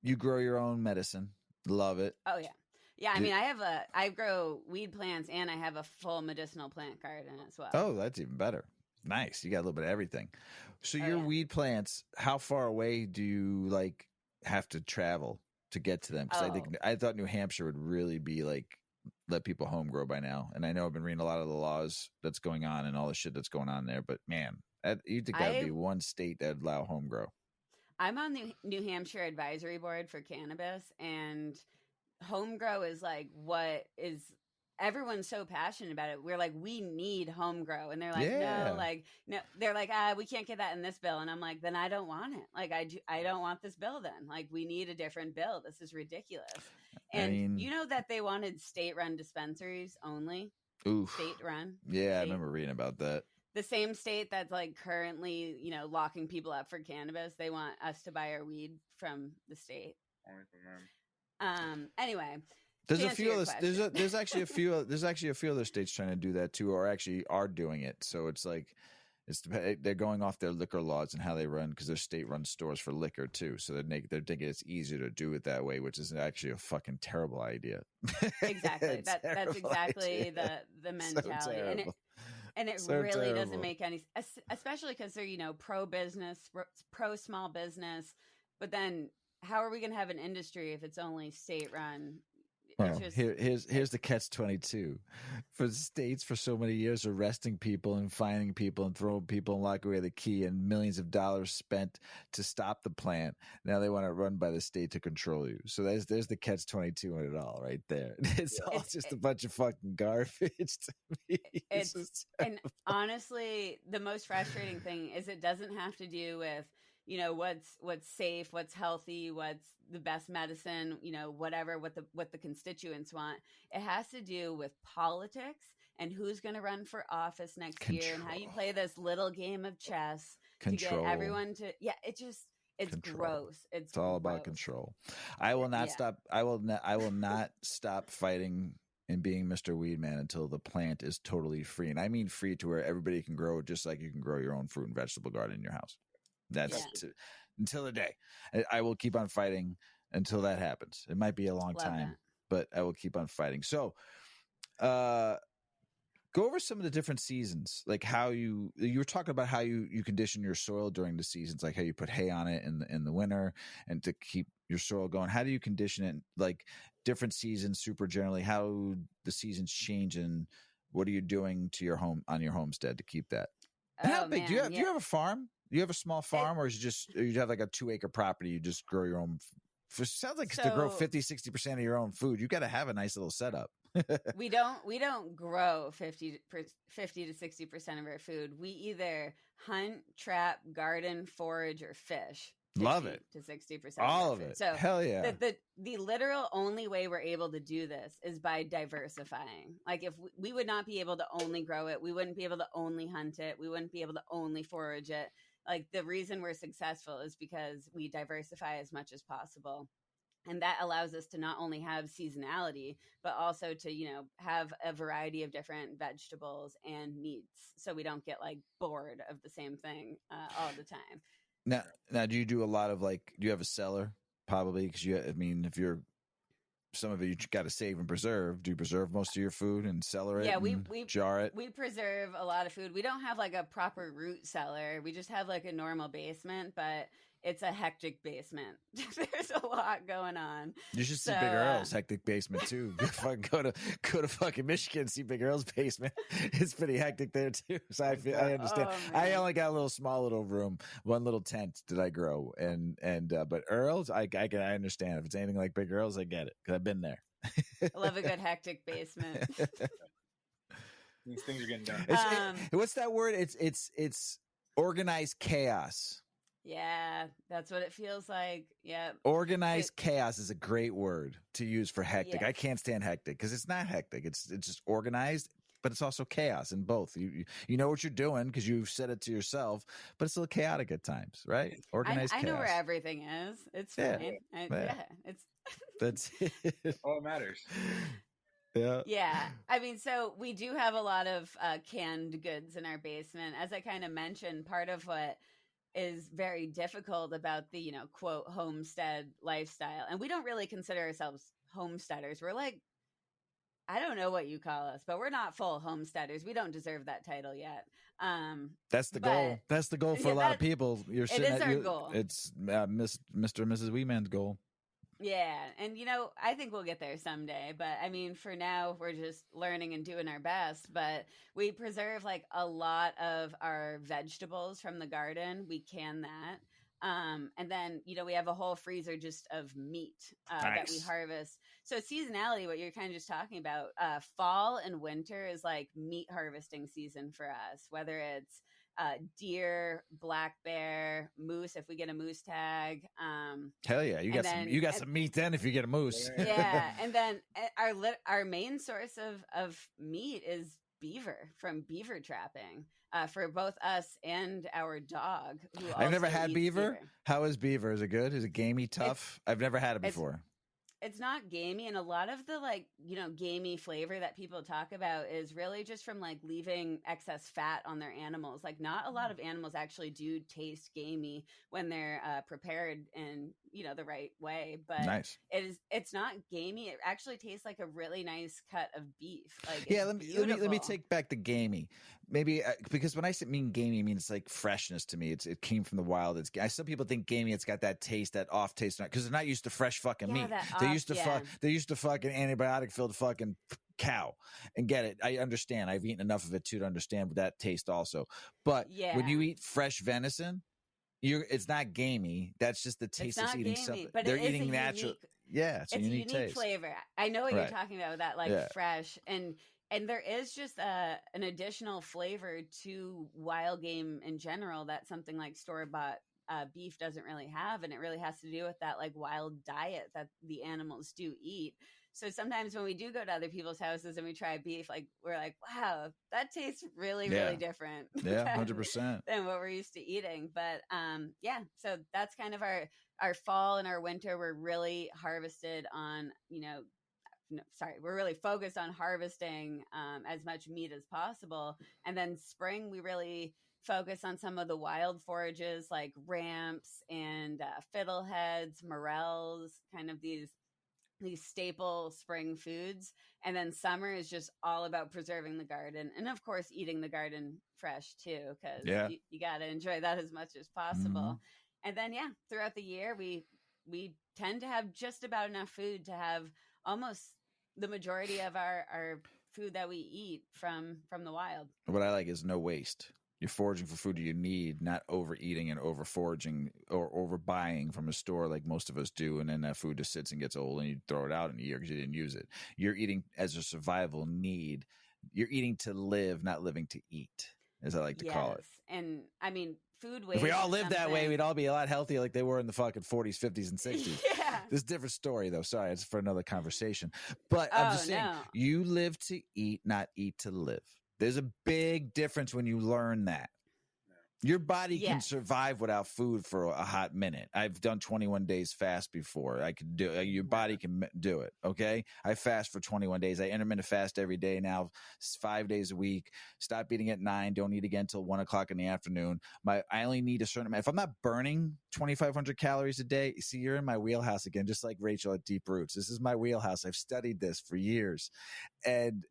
S1: you grow your own medicine. Love it.
S3: Oh, yeah. Yeah, I mean, I grow weed plants and I have a full medicinal plant garden as well.
S1: Oh, that's even better. Nice. You got a little bit of everything. So your weed plants, how far away do you like have to travel to get to them? Because I thought New Hampshire would really be like let people home grow by now. And I know I've been reading a lot of the laws that's going on and all the shit that's going on there. But man, you think that would be one state that would allow home grow.
S3: I'm on the New Hampshire advisory board for cannabis, and home grow is like what is everyone's so passionate about it. We're like, we need home grow. And they're like,
S1: Yeah.
S3: no, they're like, we can't get that in this bill. And I'm like, then I don't want it. Like, I don't want this bill then. Like, we need a different bill. This is ridiculous. And you know that they wanted state-run dispensaries only?
S1: Oof.
S3: State-run?
S1: Yeah, I remember reading about that.
S3: The same state that's like currently, locking people up for cannabis. They want us to buy our weed from the state. Anyway.
S1: There's a few other, there's actually a few other states trying to do that too, or actually are doing it. So it's like they're going off their liquor laws and how they run, because they're state-run stores for liquor too. So they're thinking it's easier to do it that way, which is actually a fucking terrible idea.
S3: Exactly. That's exactly the mentality, and it really terrible. Doesn't make any, especially because they're pro business, pro small business. But then how are we going to have an industry if it's only state-run?
S1: Well, here's the catch-22. For the states for so many years arresting people and fining people and throwing people and locking away the key, and millions of dollars spent to stop the plant. Now they want to run by the state to control you. So there's the catch-22 in it all right there. It's just a bunch of fucking garbage to me.
S3: And honestly, the most frustrating thing is it doesn't have to do with what's safe, what's healthy, what's the best medicine, whatever, what the constituents want. It has to do with politics and who's going to run for office next year, and how you play this little game of chess to get everyone to, it's gross. It's
S1: all about control. I will not stop. I will not stop fighting and being Mr. Weedman until the plant is totally free. And I mean free to where everybody can grow it, just like you can grow your own fruit and vegetable garden in your house. That's until the day. I will keep on fighting until that happens. It might be a long time, but I will keep on fighting. So, go over some of the different seasons, like how you were talking about how you condition your soil during the seasons, like how you put hay on it in the winter and to keep your soil going. How do you condition it? Like different seasons, super generally, how the seasons change, and what are you doing to your home on your homestead to keep that? And how big do you have a farm? Do you have a small farm, or is it just, or you have like a 2-acre property, you just grow your own? It sounds like to grow 50-60% of your own food, you got to have a nice little setup.
S3: we don't grow 50 to 60% of our food. We either hunt, trap, garden, forage, or fish.
S1: Love it.
S3: To 60%.
S1: All of it.
S3: So
S1: hell yeah.
S3: The literal only way we're able to do this is by diversifying. Like if we would not be able to only grow it, we wouldn't be able to only hunt it, we wouldn't be able to only forage it. Like the reason we're successful is because we diversify as much as possible. And that allows us to not only have seasonality, but also to, have a variety of different vegetables and meats. So we don't get like bored of the same thing all the time.
S1: Now, do you do a lot of do you have a cellar? Probably, because if you're, some of it you got to save and preserve. Do you preserve most of your food and cellar it?
S3: Yeah, we
S1: jar it.
S3: We preserve a lot of food. We don't have like a proper root cellar. We just have like a normal basement, but it's a hectic basement. There's a lot going on.
S1: You should see Big Earl's hectic basement too. Go to fucking Michigan and see Big Earl's basement. It's pretty hectic there too. So I understand. I only got a small little room, one little tent that I grow, but Earl's, I understand. If it's anything like Big Earl's, I get it because I've been there.
S3: I love a good hectic basement.
S2: These things are getting done.
S1: What's that word? It's organized chaos.
S3: Yeah, that's what it feels like. Yeah.
S1: Organized chaos is a great word to use for hectic.
S3: Yeah.
S1: I can't stand hectic because it's not hectic. It's just organized, but it's also chaos in both. You know what you're doing because you've said it to yourself, but it's a little chaotic at times, right? Organized chaos.
S3: I know where everything is. It's fine.
S1: That's it.
S2: All that matters.
S1: Yeah.
S3: Yeah. I mean, so we do have a lot of canned goods in our basement. As I kind of mentioned, part of what is very difficult about the, quote, homestead lifestyle. And we don't really consider ourselves homesteaders. We're like, I don't know what you call us, but we're not full homesteaders. We don't deserve that title yet.
S1: That's the goal. That's the goal for a lot of people.
S3: It is our goal.
S1: It's Mr. and Mrs. Weedman's goal.
S3: Yeah. And, I think we'll get there someday. But I mean, for now, we're just learning and doing our best. But we preserve like a lot of our vegetables from the garden. We can that. And then, we have a whole freezer just of meat that we harvest. So seasonality, what you're kind of just talking about, fall and winter is like meat harvesting season for us, whether it's deer, black bear, moose, if we get a moose tag.
S1: Hell yeah, you got some meat then if you get a moose.
S3: Yeah, and then our main source of meat is beaver from beaver trapping for both us and our dog.
S1: I've never had beaver. How is beaver? Is it good? Is it gamey, tough? I've never had it before.
S3: It's not gamey, and a lot of the gamey flavor that people talk about is really just from like leaving excess fat on their animals. Like not a lot of animals actually do taste gamey when they're prepared in the right way, but
S1: nice.
S3: It's not gamey. It actually tastes like a really nice cut of beef. Like
S1: let me take back the gamey. Maybe because when I mean gamey, I mean it's like freshness to me. It came from the wild. Some people think gamey. It's got that taste, that off taste, because they're not used to fresh fucking meat. They used to fucking antibiotic filled fucking cow and get it. I understand. I've eaten enough of it too to understand that taste also. But when you eat fresh venison, it's not gamey. That's just the taste of eating something.
S3: But
S1: they're eating natural. It's a unique
S3: taste. Flavor. I know what you're talking about with that, fresh and there is just an additional flavor to wild game in general that something like store-bought beef doesn't really have, and it really has to do with that like wild diet that the animals do eat. So sometimes when we do go to other people's houses and we try beef, like we're like, wow, that tastes really, really different.
S1: Yeah, 100%
S3: than what we're used to eating. But so that's kind of our fall and our winter. We're really harvested on, we're really focused on harvesting as much meat as possible. And then spring, we really focus on some of the wild forages like ramps and fiddleheads, morels, kind of these staple spring foods. And then summer is just all about preserving the garden. And of course, eating the garden fresh too, because you got to enjoy that as much as possible. Mm-hmm. And then, throughout the year, we tend to have just about enough food to have almost the majority of our food that we eat from the wild.
S1: What I like is no waste. You're foraging for food you need, not overeating and over foraging or over buying from a store like most of us do. And then that food just sits and gets old and you throw it out in a year because you didn't use it. You're eating as a survival need. You're eating to live, not living to eat, as I like to call it.
S3: And I mean, food waste.
S1: If we all lived that way, we'd all be a lot healthier like they were in the fucking 40s, 50s, and 60s.
S3: Yeah.
S1: This is a different story, though. Sorry, it's for another conversation. But I'm just saying, you live to eat, not eat to live. There's a big difference when you learn that. Your body can survive without food for a hot minute. I've done 21 days fast before. I could do it. Your body can do it. Okay. I fast for 21 days. I intermittent fast every day now, 5 days a week. Stop eating at 9. Don't eat again until 1 o'clock in the afternoon. I only need a certain amount. If I'm not burning 2,500 calories a day, see, you're in my wheelhouse again, just like Rachel at Deep Roots. This is my wheelhouse. I've studied this for years. And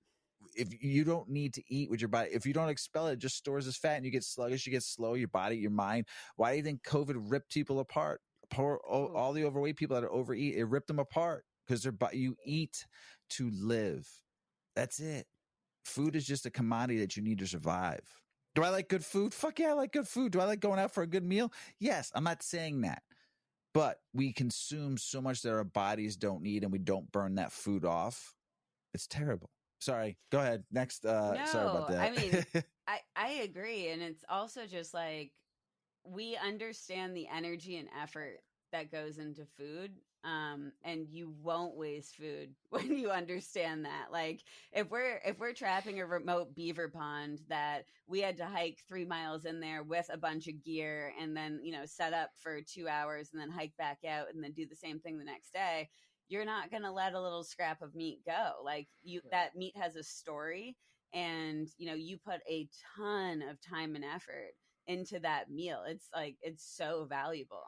S1: if you don't need to eat with your body, if you don't expel it, it just stores as fat and you get sluggish, you get slow, your body, your mind. Why do you think COVID ripped people apart? All the overweight people that overeat, it ripped them apart because you eat to live. That's it. Food is just a commodity that you need to survive. Do I like good food? Fuck yeah, I like good food. Do I like going out for a good meal? Yes, I'm not saying that. But we consume so much that our bodies don't need and we don't burn that food off. It's terrible. Sorry, go ahead. Next. Sorry about that.
S3: I mean, I agree. And it's also just like we understand the energy and effort that goes into food. And you won't waste food when you understand that. Like if we're trapping a remote beaver pond that we had to hike 3 miles in there with a bunch of gear and then, set up for 2 hours and then hike back out and then do the same thing the next day, you're not going to let a little scrap of meat go. Like that meat has a story and, you put a ton of time and effort into that meal. It's like, it's so valuable.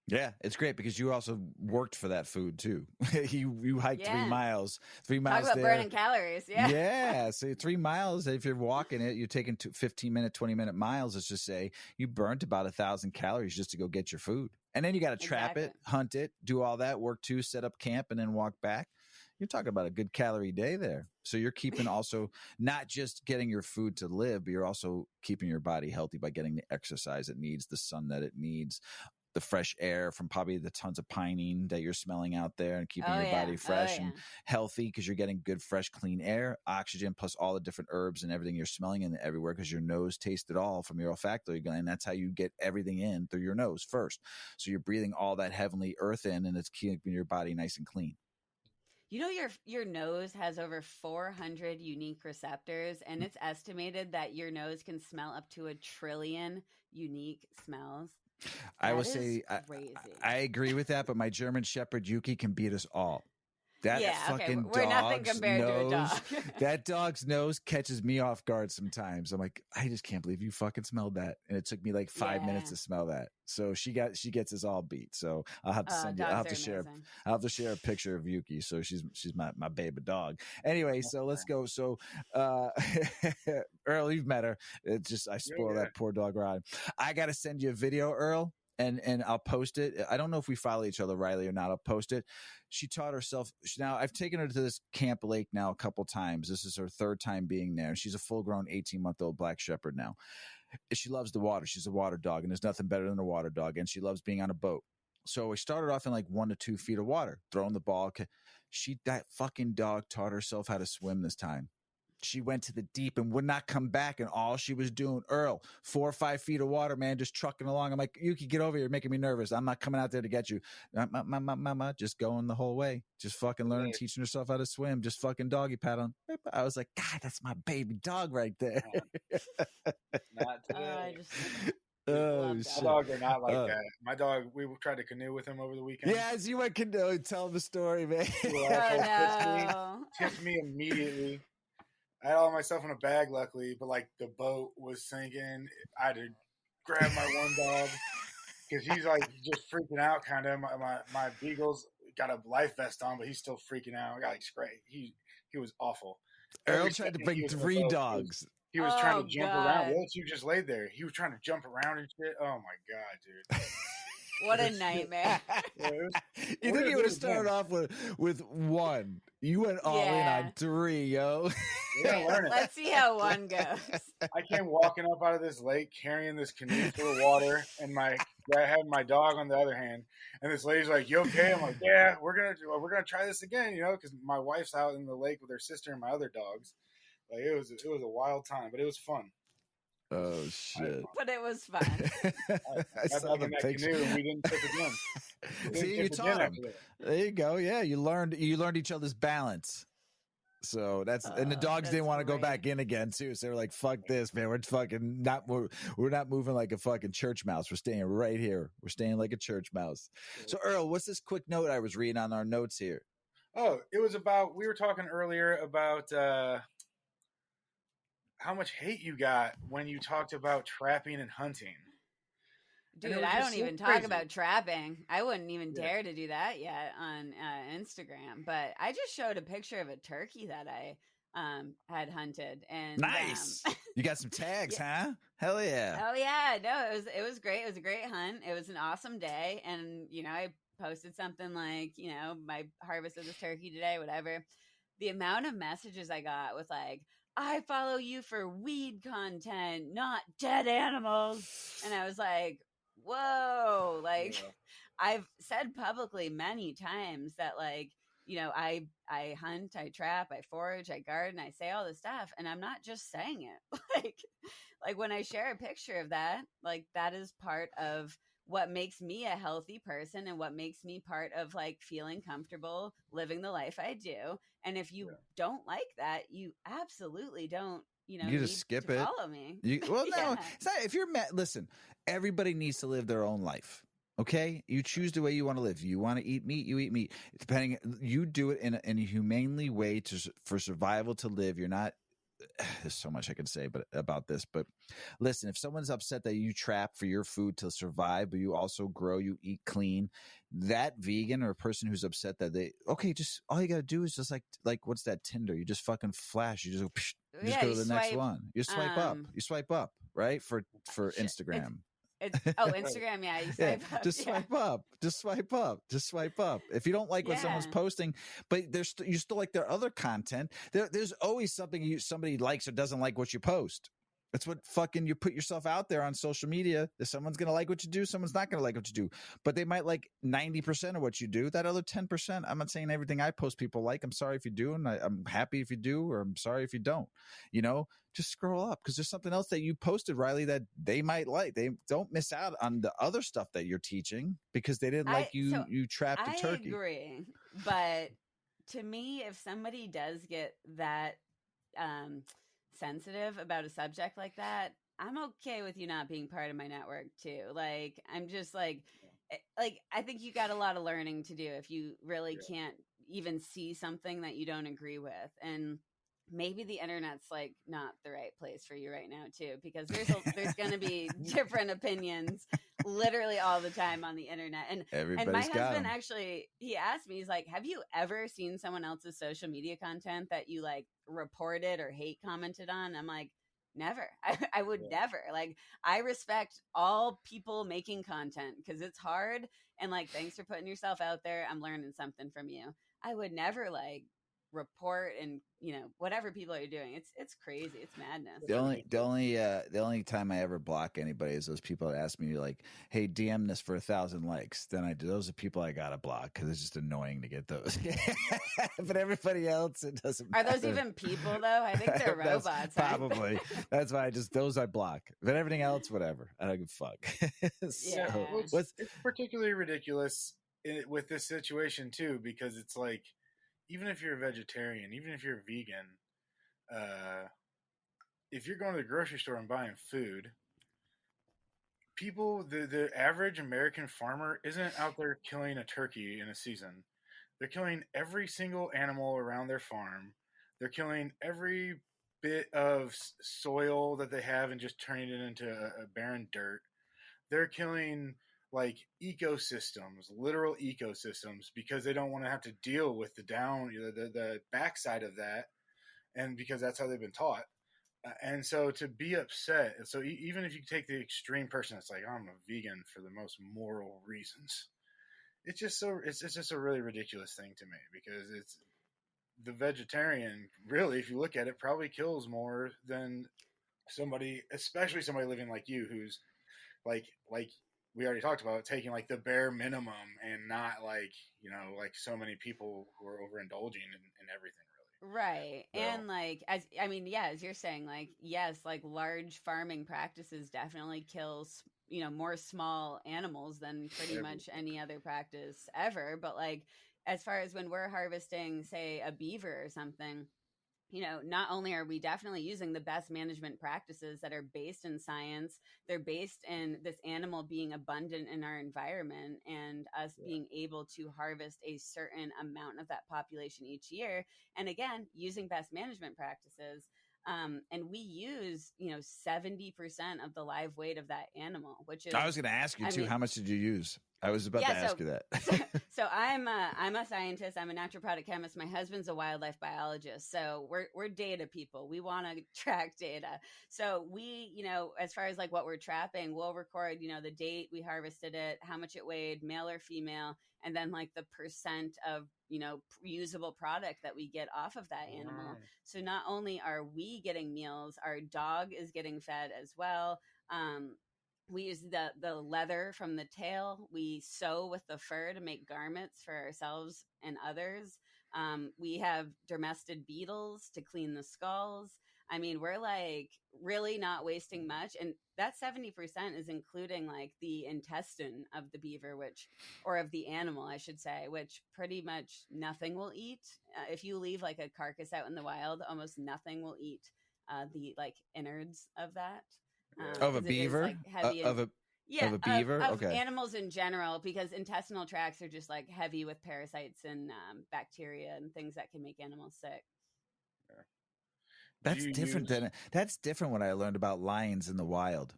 S1: Yeah, it's great because you also worked for that food too. you hiked 3 miles. 3 miles.
S3: Talk about burning calories. Yeah.
S1: Yeah. So 3 miles, if you're walking it, you're taking 15-minute, 20-minute miles. Let's just say you burnt about 1,000 calories just to go get your food. And then you got to trap it, hunt it, do all that work too, set up camp and then walk back. You're talking about a good calorie day there. So you're keeping also not just getting your food to live, but you're also keeping your body healthy by getting the exercise it needs, the sun that it needs. the fresh air from probably the tons of pining that you're smelling out there and keeping your body fresh and healthy because you're getting good, fresh, clean air, oxygen, plus all the different herbs and everything you're smelling in everywhere because your nose tastes it all from your olfactory gland. That's how you get everything in through your nose first. So you're breathing all that heavenly earth in, and it's keeping your body nice and clean.
S3: You know, your nose has over 400 unique receptors, and it's estimated that your nose can smell up to 1 trillion unique smells.
S1: I will say I agree with that, but my German Shepherd Yuki can beat us all. That fucking
S3: we're nothing compared to a dog.
S1: That dog's nose catches me off guard sometimes. I'm like, I just can't believe you fucking smelled that, and it took me like 5 minutes to smell that. So she gets us all beat. So I'll have to send you. I'll have to share a picture of Yuki. So she's my baby dog. Anyway, so let's go. So Earl, you've met her. It's just I spoiled that poor dog ride. I got to send you a video, Earl. And I'll post it. I don't know if we follow each other, Riley, or not. I'll post it. She taught herself. Now, I've taken her to this Camp Lake now a couple times. This is her 3rd time being there. She's a full-grown 18-month-old black shepherd now. She loves the water. She's a water dog, and there's nothing better than a water dog. And she loves being on a boat. So we started off in like 1 to 2 feet of water, throwing the ball. That fucking dog taught herself how to swim this time. She went to the deep and would not come back. And all she was doing, Earl, 4 or 5 feet of water, man, just trucking along. I'm like, Yuki, get over here. You're making me nervous. I'm not coming out there to get you. Mama, just going the whole way. Just fucking learning, teaching herself how to swim. Just fucking doggy paddling. I was like, God, that's my baby dog right there.
S2: Not today.
S1: Oh,
S2: shit. My dogs are not like that. My dog, we tried to canoe with him over the weekend.
S1: Yes, you went canoe. Tell him the story, man.
S2: Tipped me immediately. I had all my stuff in a bag, luckily, but like the boat was sinking. I had to grab my one dog because he's like just freaking out, kind of. My beagle's got a life vest on, but he's still freaking out. I got like spray. He was awful.
S1: Earl tried to bring 3 dogs.
S2: He was trying to jump around. Once you just laid there, he was trying to jump around and shit. Oh my god, dude.
S3: What a nightmare.
S1: You think he would have started off with 1. You went all in on 3, yo.
S3: Let's see how 1 goes.
S2: I came walking up out of this lake carrying this canoe full of water, and I had my dog on the other hand. And this lady's like, "You okay?" I'm like, "Yeah, we're gonna try this again," because my wife's out in the lake with her sister and my other dogs. Like it was a wild time, but it was fun.
S1: Oh shit!
S3: But it was fun.
S2: I saw the picture. Canoe and we didn't tip again.
S1: See, you taught him. There you go. Yeah, you learned each other's balance. So and the dogs didn't want to go back in again too. So they were like, "Fuck this, man. We're not moving like a fucking church mouse. We're staying right here. We're staying like a church mouse." So Earl, what's this quick note I was reading on our notes here?
S2: Oh, it was about, we were talking earlier about how much hate you got when you talked about trapping and hunting.
S3: Dude, I don't even talk about trapping. I wouldn't even dare to do that yet on Instagram. But I just showed a picture of a turkey that I had hunted. And
S1: nice. You got some tags, huh? Hell yeah.
S3: Oh yeah. No, it was great. It was a great hunt. It was an awesome day. And, I posted something like, my harvest of this turkey today, whatever. The amount of messages I got was like, I follow you for weed content, not dead animals. And I was like, whoa, like I've said publicly many times that like, I hunt, I trap, I forage, I garden, I say all this stuff. And I'm not just saying it. like when I share a picture of that, like that is part of what makes me a healthy person and what makes me part of like feeling comfortable living the life I do. And if you don't like that, you absolutely don't, you just skip it. Follow me.
S1: No, it's not. If you're listen, everybody needs to live their own life. Okay, you choose the way you want to live. You want to eat meat, you eat meat. Depending, you do it in a humanely way for survival to live. You're not. There's so much I can say about this, but listen, if someone's upset that you trap for your food to survive, but you also grow, you eat clean, that vegan or a person who's upset that just all you got to do is just like what's that Tinder? You just fucking flash. You just go, go to the next one. You swipe up, right? For Instagram.
S3: Instagram, yeah. You swipe up.
S1: Just swipe up. If you don't like what someone's posting, but you still like their other content, there's always something somebody likes or doesn't like what you post. That's what fucking you put yourself out there on social media. If someone's going to like what you do, someone's not going to like what you do. But they might like 90% of what you do. That other 10%, I'm not saying everything I post people like. I'm sorry if you do, and I'm happy if you do, or I'm sorry if you don't. You know, just scroll up because there's something else that you posted, Riley, that they might like. They don't miss out on the other stuff that you're teaching because they didn't like you. So you trapped a turkey.
S3: I agree, but to me, if somebody does get that sensitive about a subject like that, I'm okay with you not being part of my network too. Like, I'm just like I think you got a lot of learning to do if you really can't even see something that you don't agree with. And maybe the internet's like not the right place for you right now too, because there's going to be different opinions literally all the time on the internet. And my husband actually, he asked me, he's like, have you ever seen someone else's social media content that you like reported or hate commented on? I'm like, never. I would never. Like, I respect all people making content because it's hard. And like, thanks for putting yourself out there. I'm learning something from you. I would never like report and whatever people are doing. It's crazy. It's madness.
S1: The only time I ever block anybody is those people that ask me like, hey, DM this for 1,000 likes. Then I do. Those are people I gotta block because it's just annoying to get those. But everybody else, it doesn't matter.
S3: Are those even people though? I think they're robots.
S1: Probably. That's why those I block. But everything else, whatever. I don't give a fuck.
S2: It's particularly ridiculous with this situation too, because it's like, even if you're a vegetarian, even if you're a vegan, if you're going to the grocery store and buying food, people, the average American farmer isn't out there killing a turkey in a season. They're killing every single animal around their farm. They're killing every bit of soil that they have and just turning it into a barren dirt. They're killing like ecosystems, literal ecosystems, because they don't want to have to deal with the backside of that, and because that's how they've been taught. And so to be upset, so even if you take the extreme person that's like, I'm a vegan for the most moral reasons, it's just a really ridiculous thing to me, because it's the vegetarian, really, if you look at it, probably kills more than somebody, especially somebody living like you, who's like we already talked about, taking like the bare minimum and not like, like so many people who are overindulging in everything, really.
S3: Right. So, and like, as you're saying, like, yes, like large farming practices definitely kills, more small animals than pretty much any other practice ever. But like, as far as when we're harvesting, say, a beaver or something, not only are we definitely using the best management practices that are based in science, they're based in this animal being abundant in our environment and us being able to harvest a certain amount of that population each year. And again, using best management practices. And we use, 70% of the live weight of that animal, which is.
S1: I was going to ask you too, how much did you use? I was about to ask you that.
S3: So I'm a scientist. I'm a naturopathic chemist. My husband's a wildlife biologist. So we're data people. We want to track data. So we, as far as like what we're trapping, we'll record, the date we harvested it, how much it weighed, male or female, and then like the percent of, usable product that we get off of that animal. So not only are we getting meals, our dog is getting fed as well. We use the leather from the tail. We sew with the fur to make garments for ourselves and others. We have domestic beetles to clean the skulls. I mean, we're like really not wasting much. And that 70% is including like the intestine of the beaver, or of the animal, I should say, which pretty much nothing will eat. If you leave like a carcass out in the wild, almost nothing will eat the like innards of that.
S1: Of a beaver? Of a beaver?
S3: Of animals in general, because intestinal tracts are just like heavy with parasites and bacteria and things that can make animals sick.
S1: That's different when I learned about lions in the wild.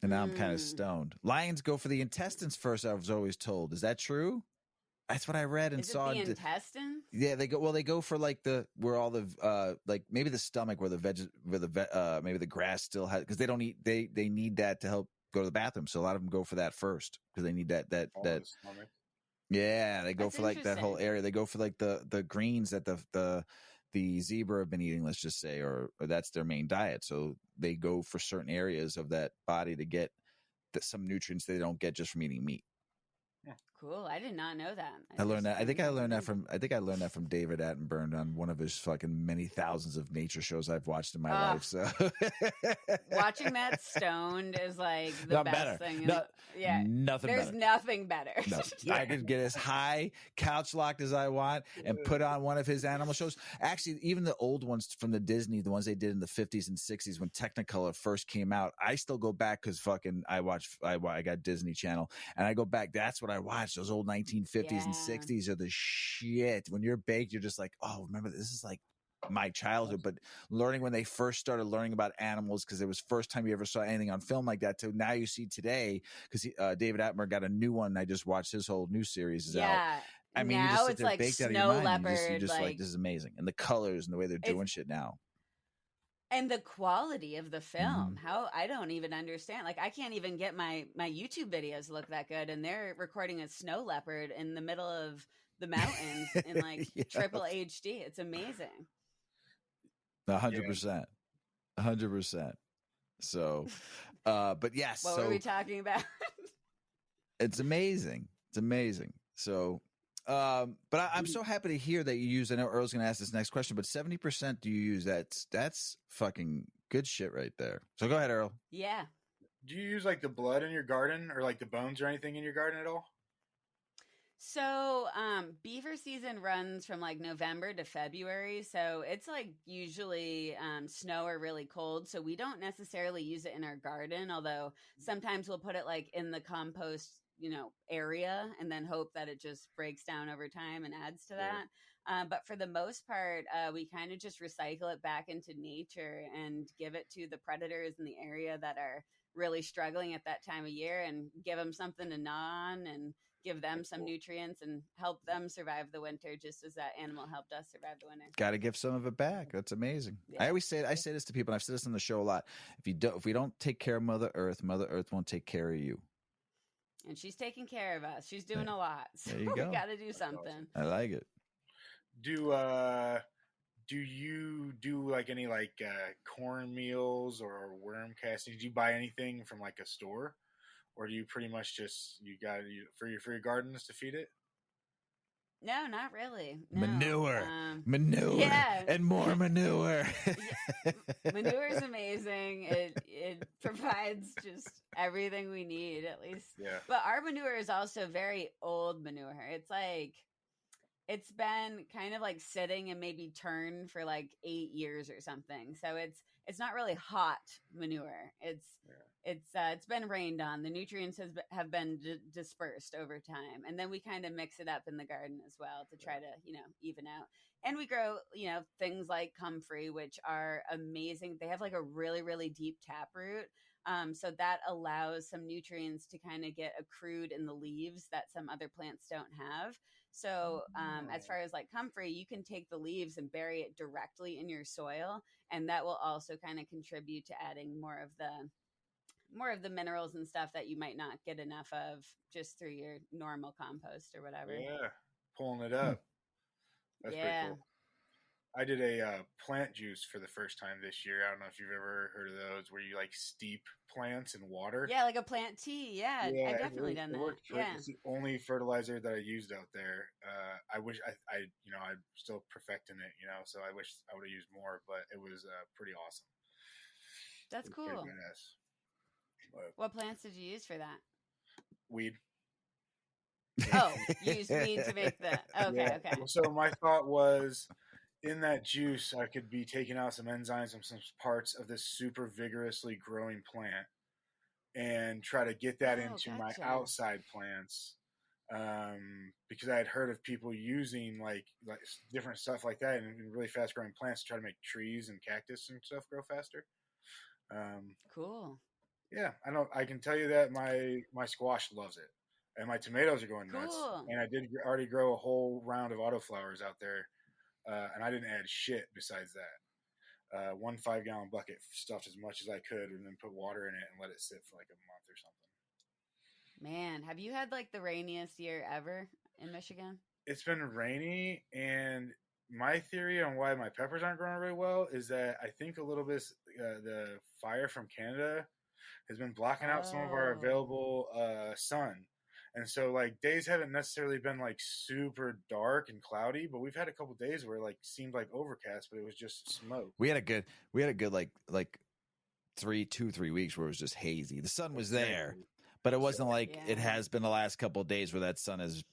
S1: And now I'm kind of stoned. Lions go for the intestines first, I was always told. Is that true? That's what I read and saw.
S3: The intestines?
S1: Yeah, they go for like where all the like maybe the stomach where maybe the grass still has, because they don't eat, they need that to help go to the bathroom. So a lot of them go for that first because they need that. Yeah, they go for like that whole area. They go for like the greens that the the zebra have been eating, let's just say, or that's their main diet. So they go for certain areas of that body to get some nutrients they don't get just from eating meat.
S3: Cool. I did not know that.
S1: I learned that. I think I learned that from David Attenborough on one of his fucking many thousands of nature shows I've watched in my life. So
S3: watching that stoned is like the best thing.
S1: Nothing
S3: There's
S1: better.
S3: nothing better.
S1: No, I could get as high couch locked as I want and put on one of his animal shows. Actually, even the old ones from the Disney, the ones they did in the 50s and 60s when Technicolor first came out, I still go back because fucking I got Disney Channel and I go back. That's what I watch. Those old 1950s and 60s are the shit. When you're baked, you're just like, oh, remember this is like my childhood. But learning when they first started learning about animals, because it was first time you ever saw anything on film like that, to now you see today, because David Attenborough got a new one. I just watched his whole new series is out. I mean,
S3: now
S1: you just sit
S3: it's
S1: there
S3: like
S1: baked out of
S3: snow
S1: your mind.
S3: leopard.
S1: You just like, this is amazing. And the colors and the way they're doing shit now.
S3: And the quality of the film, how I don't even understand. Like, I can't even get my YouTube videos to look that good. And they're recording a snow leopard in the middle of the mountains in like triple HD. It's amazing.
S1: 100%. 100%. So, but yes.
S3: What were we talking about?
S1: It's amazing. It's amazing. So, but I'm so happy to hear that you use, I know Earl's going to ask this next question, but 70% do you use? That's fucking good shit right there. So go ahead, Earl.
S3: Yeah.
S2: Do you use like the blood in your garden or like the bones or anything in your garden at all?
S3: So, beaver season runs from like November to February. So it's like usually snow or really cold. So we don't necessarily use it in our garden, although sometimes we'll put it like in the compost, area and then hope that it just breaks down over time and adds to that. But for the most part, we kind of just recycle it back into nature and give it to the predators in the area that are really struggling at that time of year and give them something to gnaw on and give them some nutrients and help them survive the winter, just as that animal helped us survive the winter.
S1: Got to give some of it back. That's amazing. Yeah. I say this to people, and I've said this on the show a lot. If we don't take care of Mother Earth won't take care of you.
S3: And she's taking care of us. She's doing a lot. So
S1: there you go.
S3: We got to do something.
S1: I like it.
S2: Do you do like any like corn meals or worm casting? Do you buy anything from like a store, or do you pretty much just for your gardens to feed it?
S3: No, not really. No.
S1: Manure, and more manure.
S3: Manure is amazing. It provides just everything we need, at least. Yeah. But our manure is also very old manure. It's like it's been kind of like sitting and maybe turned for like 8 years or something. So it's not really hot manure. It's been rained on. The nutrients have been dispersed over time, and then we kind of mix it up in the garden as well to try to even out. And we grow things like comfrey, which are amazing. They have like a really, really deep taproot, so that allows some nutrients to kind of get accrued in the leaves that some other plants don't have. So as far as like comfrey, you can take the leaves and bury it directly in your soil, and that will also kind of contribute to adding more of the minerals and stuff that you might not get enough of just through your normal compost or whatever.
S2: Yeah, pulling it up. That's pretty cool. I did a plant juice for the first time this year. I don't know if you've ever heard of those, where you like steep plants in water.
S3: Yeah, like a plant tea. Yeah, I've definitely done that.
S2: It's the only fertilizer that I used out there. I wish I'm still perfecting it. So I wish I would have used more, but it was pretty awesome.
S3: That's cool. What plants did you use for that?
S2: Weed.
S3: Oh, you used weed to make the. Okay.
S2: So my thought was, in that juice, I could be taking out some enzymes from some parts of this super vigorously growing plant, and try to get that into my outside plants. Because I had heard of people using like different stuff like that and really fast growing plants to try to make trees and cactus and stuff grow faster.
S3: Cool.
S2: Yeah, I can tell you that my squash loves it, and my tomatoes are going nuts. And I did already grow a whole round of autoflowers out there, and I didn't add shit besides that. 1 5-gallon bucket, stuffed as much as I could, and then put water in it and let it sit for like a month or something.
S3: Man, have you had like the rainiest year ever in Michigan?
S2: It's been rainy, and my theory on why my peppers aren't growing really well is that I think a little bit the fire from Canada has been blocking out some of our
S3: Oh.
S2: available sun. And so like days haven't necessarily been like super dark and cloudy, but we've had a couple days where it like seemed like overcast, but it was just smoke.
S1: We had a good like 3 weeks where it was just hazy. The sun was there, but it wasn't like it
S3: Yeah.
S1: has been the last couple of days where that sun is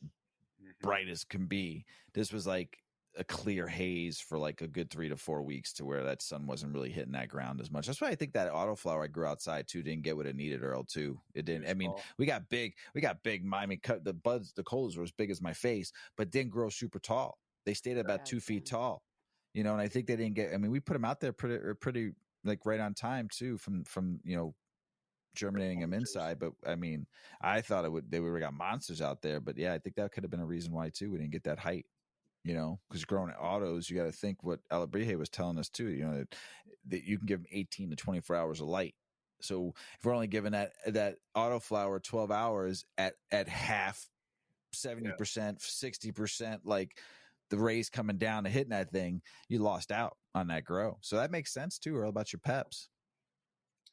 S1: bright as can be. This was like a clear haze for like a good 3 to 4 weeks to where that sun wasn't really hitting that ground as much. That's why I think that autoflower I grew outside too didn't get what it needed, Earl, too. It didn't. I mean, we got big. I mean, the buds, the colas were as big as my face, but didn't grow super tall. They stayed about 2 feet tall, you know, and I think they didn't get, I mean, we put them out there pretty like right on time too from, you know, germinating them inside. But I mean, I thought they would have got monsters out there, but yeah, I think that could have been a reason why too. We didn't get that height. You know, because growing autos, you got to think what Alabrije was telling us too. You know, that you can give them 18 to 24 hours of light. So if we're only giving that autoflower 12 hours at half, 70%, 60%, like the rays coming down and hitting that thing, you lost out on that grow. So that makes sense too, Earl, about your peps.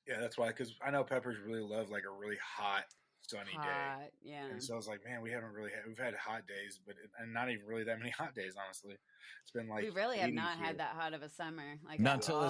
S2: Yeah, that's why, because I know peppers really love like a really hot, sunny day.
S3: Yeah.
S2: And so I was like, man, we've had hot days, and not even really that many hot days, honestly. It's been like
S3: we really have not
S2: here.
S3: had that hot of a summer. Like
S1: not until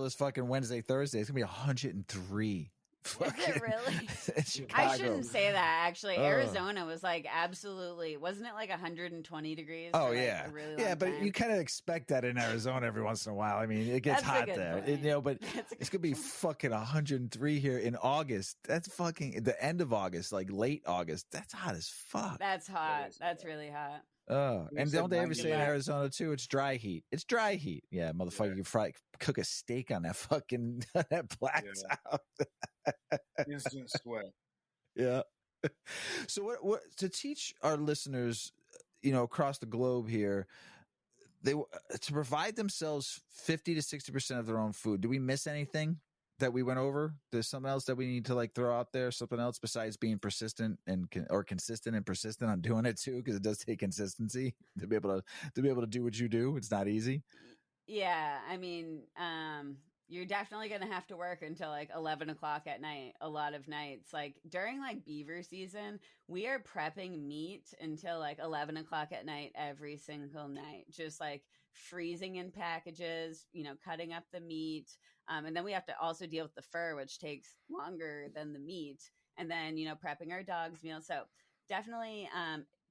S1: this fucking Wednesday, Thursday. It's gonna be 103.
S3: Is it really?
S1: Chicago.
S3: I shouldn't say that. Actually, Arizona was like absolutely. Wasn't it like 120 degrees?
S1: Oh
S3: for, like,
S1: yeah,
S3: a really long
S1: yeah. But
S3: time?
S1: you kind of expect that in Arizona every once in a while. I mean, it gets hot there, you know. But it's gonna be fucking 103 here in August. That's fucking the end of August, like late August. That's hot as fuck.
S3: That's hot. That's really hot.
S1: And don't they ever say in Arizona too? It's dry heat. It's dry heat. Yeah, motherfucker, you cook a steak on that fucking that blacktop.
S2: Instant sweat.
S1: Yeah. So what to teach our listeners, you know, across the globe here, they to provide themselves 50 to 60% of their own food. Do we miss anything that we went over? There's something else that we need to like throw out there, something else besides being persistent or consistent and persistent on doing it too, because it does take consistency to be able to do what you do. It's not easy.
S3: Yeah, I mean, you're definitely gonna have to work until like 11 o'clock at night. A lot of nights, like during like beaver season, we are prepping meat until like 11 o'clock at night every single night. Just like freezing in packages, you know, cutting up the meat. And then we have to also deal with the fur, which takes longer than the meat. And then, you know, prepping our dog's meal. So definitely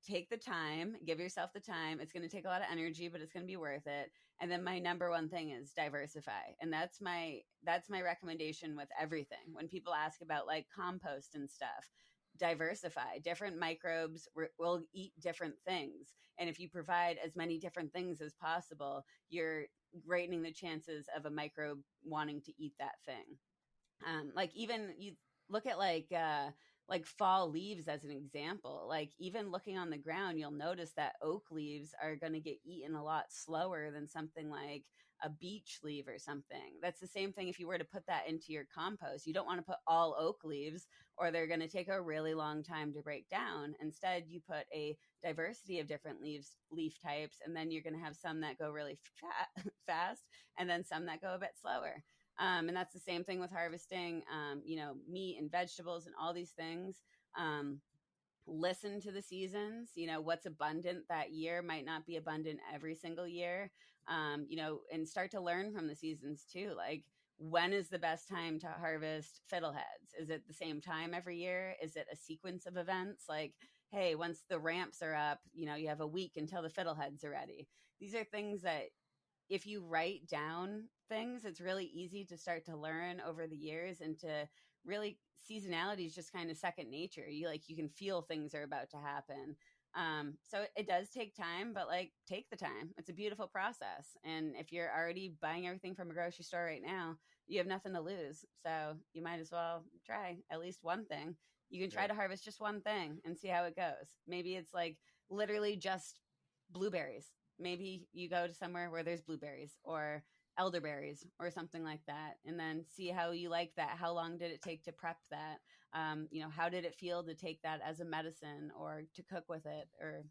S3: take the time, give yourself the time. It's going to take a lot of energy, but it's going to be worth it. And then my number one thing is diversify. And that's my recommendation with everything. When people ask about like compost and stuff, diversify. Different microbes will eat different things. And if you provide as many different things as possible, you're greatening the chances of a microbe wanting to eat that thing. Like even you look at like fall leaves as an example. Like even looking on the ground, you'll notice that oak leaves are going to get eaten a lot slower than something like a beech leaf or something. That's the same thing if you were to put that into your compost. You don't want to put all oak leaves or they're going to take a really long time to break down. Instead, you put a diversity of different leaf types, and then you're going to have some that go really fast and then some that go a bit slower. And that's the same thing with harvesting, you know, meat and vegetables and all these things. Listen to the seasons. You know, what's abundant that year might not be abundant every single year. You know, and start to learn from the seasons too. Like, when is the best time to harvest fiddleheads? Is it the same time every year? Is it a sequence of events? Like, hey, once the ramps are up, you know, you have a week until the fiddleheads are ready. These are things that if you write down things, it's really easy to start to learn over the years, and to really seasonality is just kind of second nature. You can feel things are about to happen. So it does take time, but like take the time. It's a beautiful process. And if you're already buying everything from a grocery store right now, you have nothing to lose. So you might as well try at least one thing. You can try to harvest just one thing and see how it goes. Maybe it's like literally just blueberries. Maybe you go to somewhere where there's blueberries, or elderberries or something like that, and then see how you like that. How long did it take to prep that? How did it feel to take that as a medicine or to cook with it, or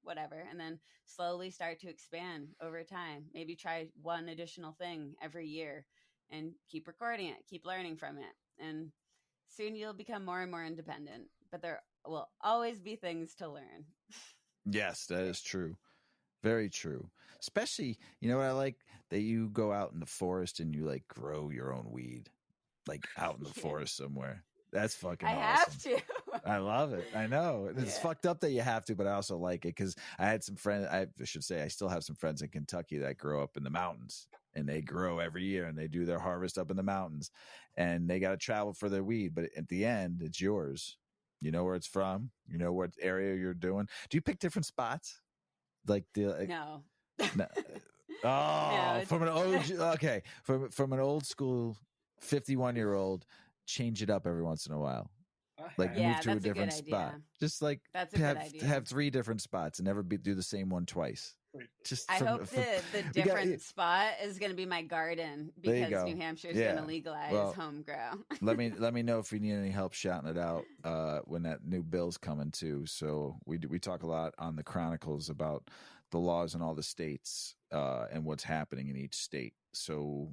S3: whatever, and then slowly start to expand over time. Maybe try one additional thing every year and keep recording it, keep learning from it, and soon you'll become more and more independent. But there will always be things to learn.
S1: Yes, that is true. Very true. Especially, you know what I like? That you go out in the forest and you like grow your own weed, like out in the forest somewhere. That's fucking awesome.
S3: Have to.
S1: I love it. I know. It's fucked up that you have to, but I also like it because I had some friends, I should say, I still have some friends in Kentucky that grow up in the mountains, and they grow every year and they do their harvest up in the mountains, and they got to travel for their weed. But at the end, it's yours. You know where it's from. You know what area you're doing. Do you pick different spots? Like
S3: No.
S1: no. Oh,
S3: No,
S1: from an from an old school 51-year-old, change it up every once in a while. Like move to a different spot. Just like
S3: that's a good idea.
S1: Have 3 different spots and never do the same one twice. Just
S3: I hope the different spot is going to be my garden, because New Hampshire is going to legalize home grow.
S1: let me know if you need any help shouting it out when that new bill's coming too. So we talk a lot on the Chronicles about the laws in all the states and what's happening in each state. So,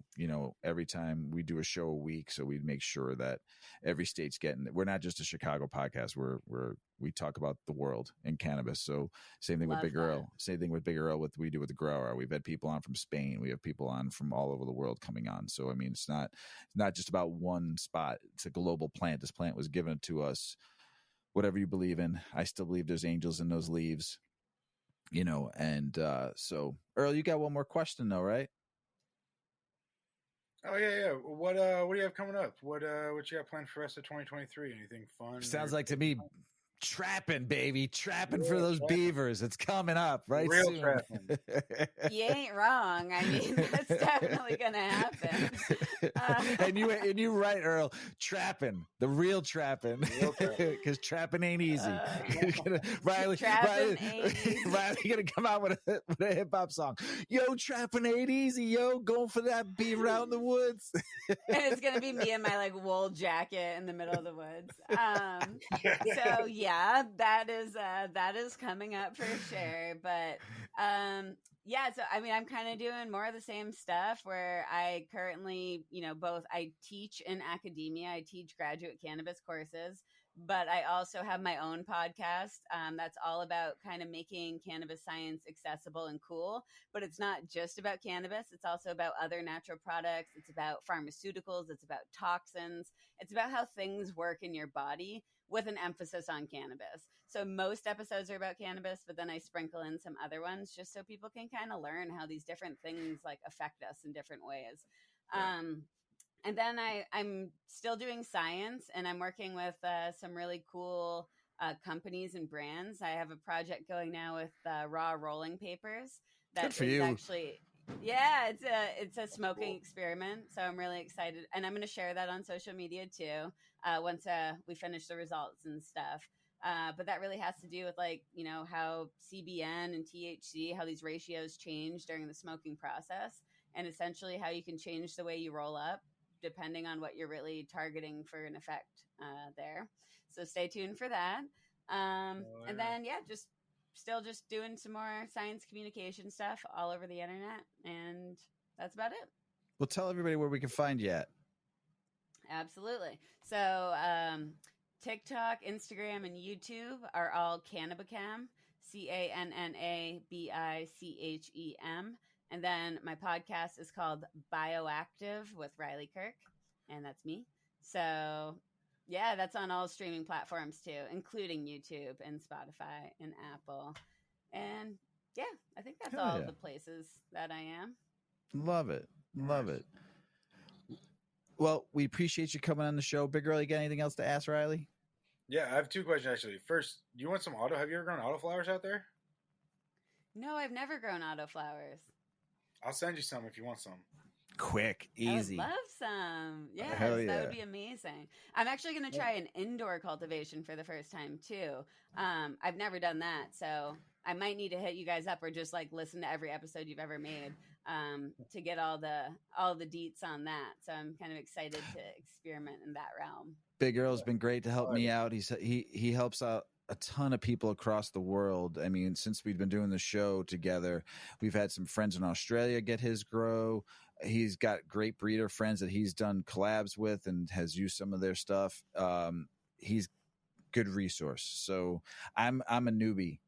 S1: every time we do a show a week, so we make sure that every state's getting, we're not just a Chicago podcast. We talk about the world and cannabis. So same thing with Big Earl, what we do with the grower. We've had people on from Spain. We have people on from all over the world coming on. So, I mean, it's not just about one spot. It's a global plant. This plant was given to us, whatever you believe in. I still believe there's angels in those leaves. So Earl, you got one more question though, right?
S2: Oh yeah. What do you have coming up? What you got planned for the rest of 2023? Anything fun?
S1: Sounds like to me, trapping, baby, trapping for those beavers. It's coming up, right?
S2: Real
S1: soon.
S2: trapping.
S3: You ain't wrong. I mean, that's definitely gonna happen.
S1: And you right, Earl. Trapping, the real trapping, because trapping ain't easy. Riley gonna come out with a hip hop song. Yo, trapping ain't easy. Yo, going for that beaver out in the woods.
S3: And it's gonna be me in my like wool jacket in the middle of the woods. So yeah, that is coming up for sure. But so I mean, I'm kind of doing more of the same stuff where I currently, both I teach in academia, I teach graduate cannabis courses, but I also have my own podcast that's all about kind of making cannabis science accessible and cool. But it's not just about cannabis. It's also about other natural products. It's about pharmaceuticals. It's about toxins. It's about how things work in your body, with an emphasis on cannabis. So most episodes are about cannabis, but then I sprinkle in some other ones just so people can kind of learn how these different things like affect us in different ways. And then I'm still doing science, and I'm working with some really cool companies and brands. I have a project going now with raw rolling papers.
S1: Good for you.
S3: Actually, yeah, it's a smoking experiment. So I'm really excited, and I'm going to share that on social media too once we finish the results and stuff. But that really has to do with how CBN and THC, how these ratios change during the smoking process, and essentially how you can change the way you roll up depending on what you're really targeting for an effect there. So stay tuned for that. And then, just doing some more science communication stuff all over the internet. And that's about it.
S1: Well, tell everybody where we can find you at.
S3: Absolutely. So TikTok, Instagram, and YouTube are all Cannabicam, CANNABICHEM. And then my podcast is called Bioactive with Riley Kirk, and that's me. So, yeah, that's on all streaming platforms too, including YouTube and Spotify and Apple. And yeah, I think that's all the places that I am.
S1: Love it. Love it. Well, we appreciate you coming on the show. Big Earl, you got anything else to ask Riley?
S2: Yeah, I have 2 questions actually. First, do you want some auto? Have you ever grown autoflowers out there?
S3: No, I've never grown autoflowers.
S2: I'll send you some if you want some.
S1: Quick, easy.
S3: I would love some. Yes,
S1: yeah.
S3: That would be amazing. I'm actually going to try an indoor cultivation for the first time too. I've never done that, so I might need to hit you guys up or just listen to every episode you've ever made to get all the deets on that. So I'm kind of excited to experiment in that realm.
S1: Big Earl's been great to help me out. He helps out a ton of people across the world. I mean, since we've been doing the show together, we've had some friends in Australia get his grow. He's got great breeder friends that he's done collabs with and has used some of their stuff. He's good resource. So I'm a newbie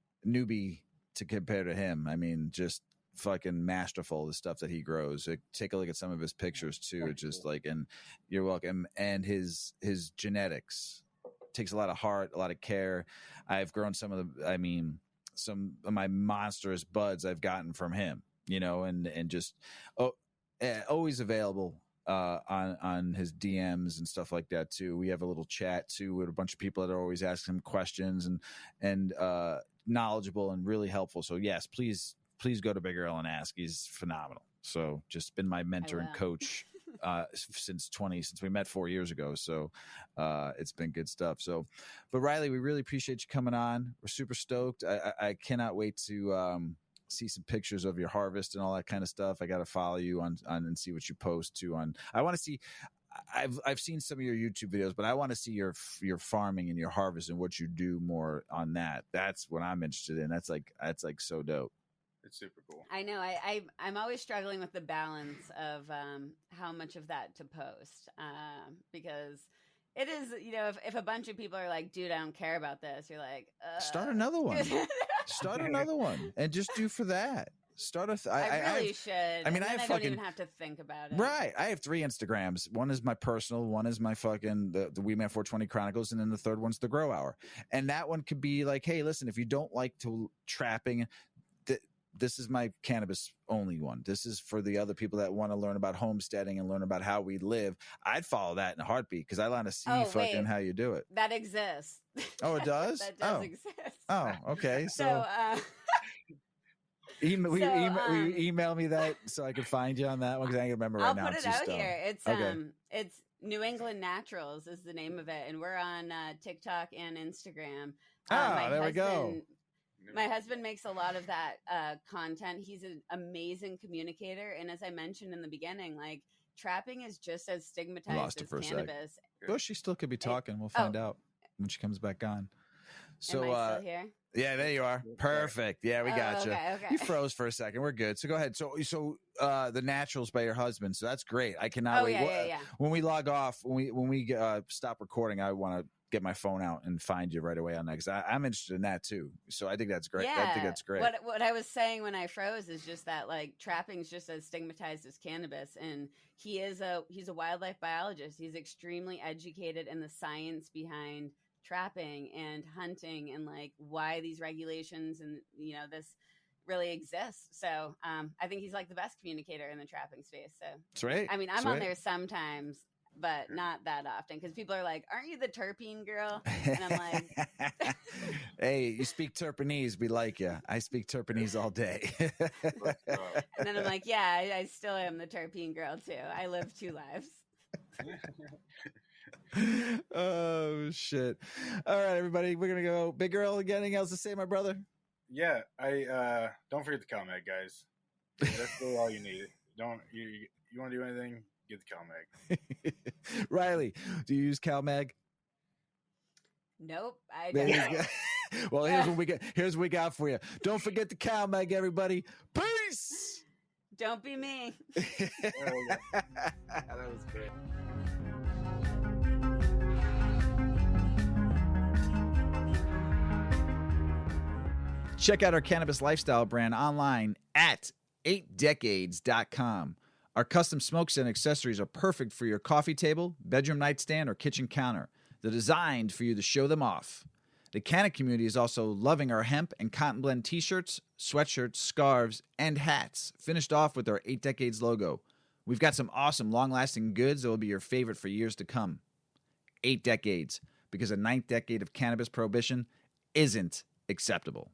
S1: to compare to him. I mean, just fucking masterful, the stuff that he grows. Take a look at some of his pictures too. It's just like, and you're welcome. And his genetics takes a lot of heart, a lot of care. I've grown some of my monstrous buds I've gotten from him, and just always available on his DMs and stuff like that too. We have a little chat too with a bunch of people that are always asking him questions and knowledgeable and really helpful. So yes, please go to Big Earl and ask. He's phenomenal. So just been my mentor and coach since we met 4 years ago. So it's been good stuff. So, but Riley, we really appreciate you coming on. We're super stoked. I cannot wait to see some pictures of your harvest and all that kind of stuff. I got to follow you on and see what you post too on. I want to see. I've seen some of your YouTube videos, but I want to see your farming and your harvest and what you do more on that. That's what I'm interested in. That's like so dope.
S2: It's super cool.
S3: I know. I'm always struggling with the balance of how much of that to post because it is, if a bunch of people are like, dude, I don't care about this, you're like,
S1: start another one. Start another one and just do for that.
S3: I really should.
S1: I mean, I
S3: don't even have to think about it.
S1: Right. I have 3 Instagrams. One is my personal. One is my fucking the Weedman 420 Chronicles, and then the third one's the Grow Hour. And that one could be like, hey, listen, if you don't like to trapping, this is my cannabis only one. This is for the other people that want to learn about homesteading and learn about how we live. I'd follow that in a heartbeat because I want to see how you do it.
S3: That exists.
S1: Oh, it does?
S3: That does exist.
S1: Oh, okay. So email me that so I can find you on that one because I can't remember right now.
S3: I'll put it out here. It's New England Naturals is the name of it, and we're on TikTok and Instagram.
S1: There we go.
S3: My husband makes a lot of that content. He's an amazing communicator, and as I mentioned in the beginning, like trapping is just as stigmatized as cannabis.
S1: Well, she still could be talking. We'll find out when she comes back on. So,
S3: am I still here?
S1: Yeah, there you are. Perfect. Yeah, we got you.
S3: Okay.
S1: You froze for a second. We're good. So go ahead. So the Naturals by your husband. So that's great. I cannot wait.
S3: Yeah.
S1: When we log off, when we stop recording, I want to get my phone out and find you right away on that because I'm interested in that too. So I think that's great.
S3: Yeah.
S1: I think that's great.
S3: What I was saying when I froze is just that like trapping is just as stigmatized as cannabis, and he's a wildlife biologist. He's extremely educated in the science behind trapping and hunting and like why these regulations and this really exists. So I think he's like the best communicator in the trapping space. So
S1: that's right.
S3: I mean, I'm on there sometimes, but not that often because people are like, aren't you the terpene girl? And I'm like,
S1: hey, you speak Terpenese, we like you. I speak Terpenese all day.
S3: And then I'm like, yeah, I still am the terpene girl too. I live 2 lives.
S1: Oh shit. All right, everybody, we're gonna go. Big Earl, anything else to say, my brother?
S2: Yeah, I don't forget the CalMag, guys. That's really all you need. You want to do anything, get the CalMag.
S1: Riley, do you use CalMag?
S3: Nope, I don't.
S1: Well, here's what we got for you. Don't forget the CalMag, everybody. Peace.
S3: Don't be me.
S1: That was great. Check out our cannabis lifestyle brand online at 8decades.com. Our custom smokes and accessories are perfect for your coffee table, bedroom nightstand, or kitchen counter. They're designed for you to show them off. The Canna community is also loving our hemp and cotton blend t-shirts, sweatshirts, scarves, and hats, finished off with our 8 Decades logo. We've got some awesome long-lasting goods that will be your favorite for years to come. 8 Decades, because a 9th decade of cannabis prohibition isn't acceptable.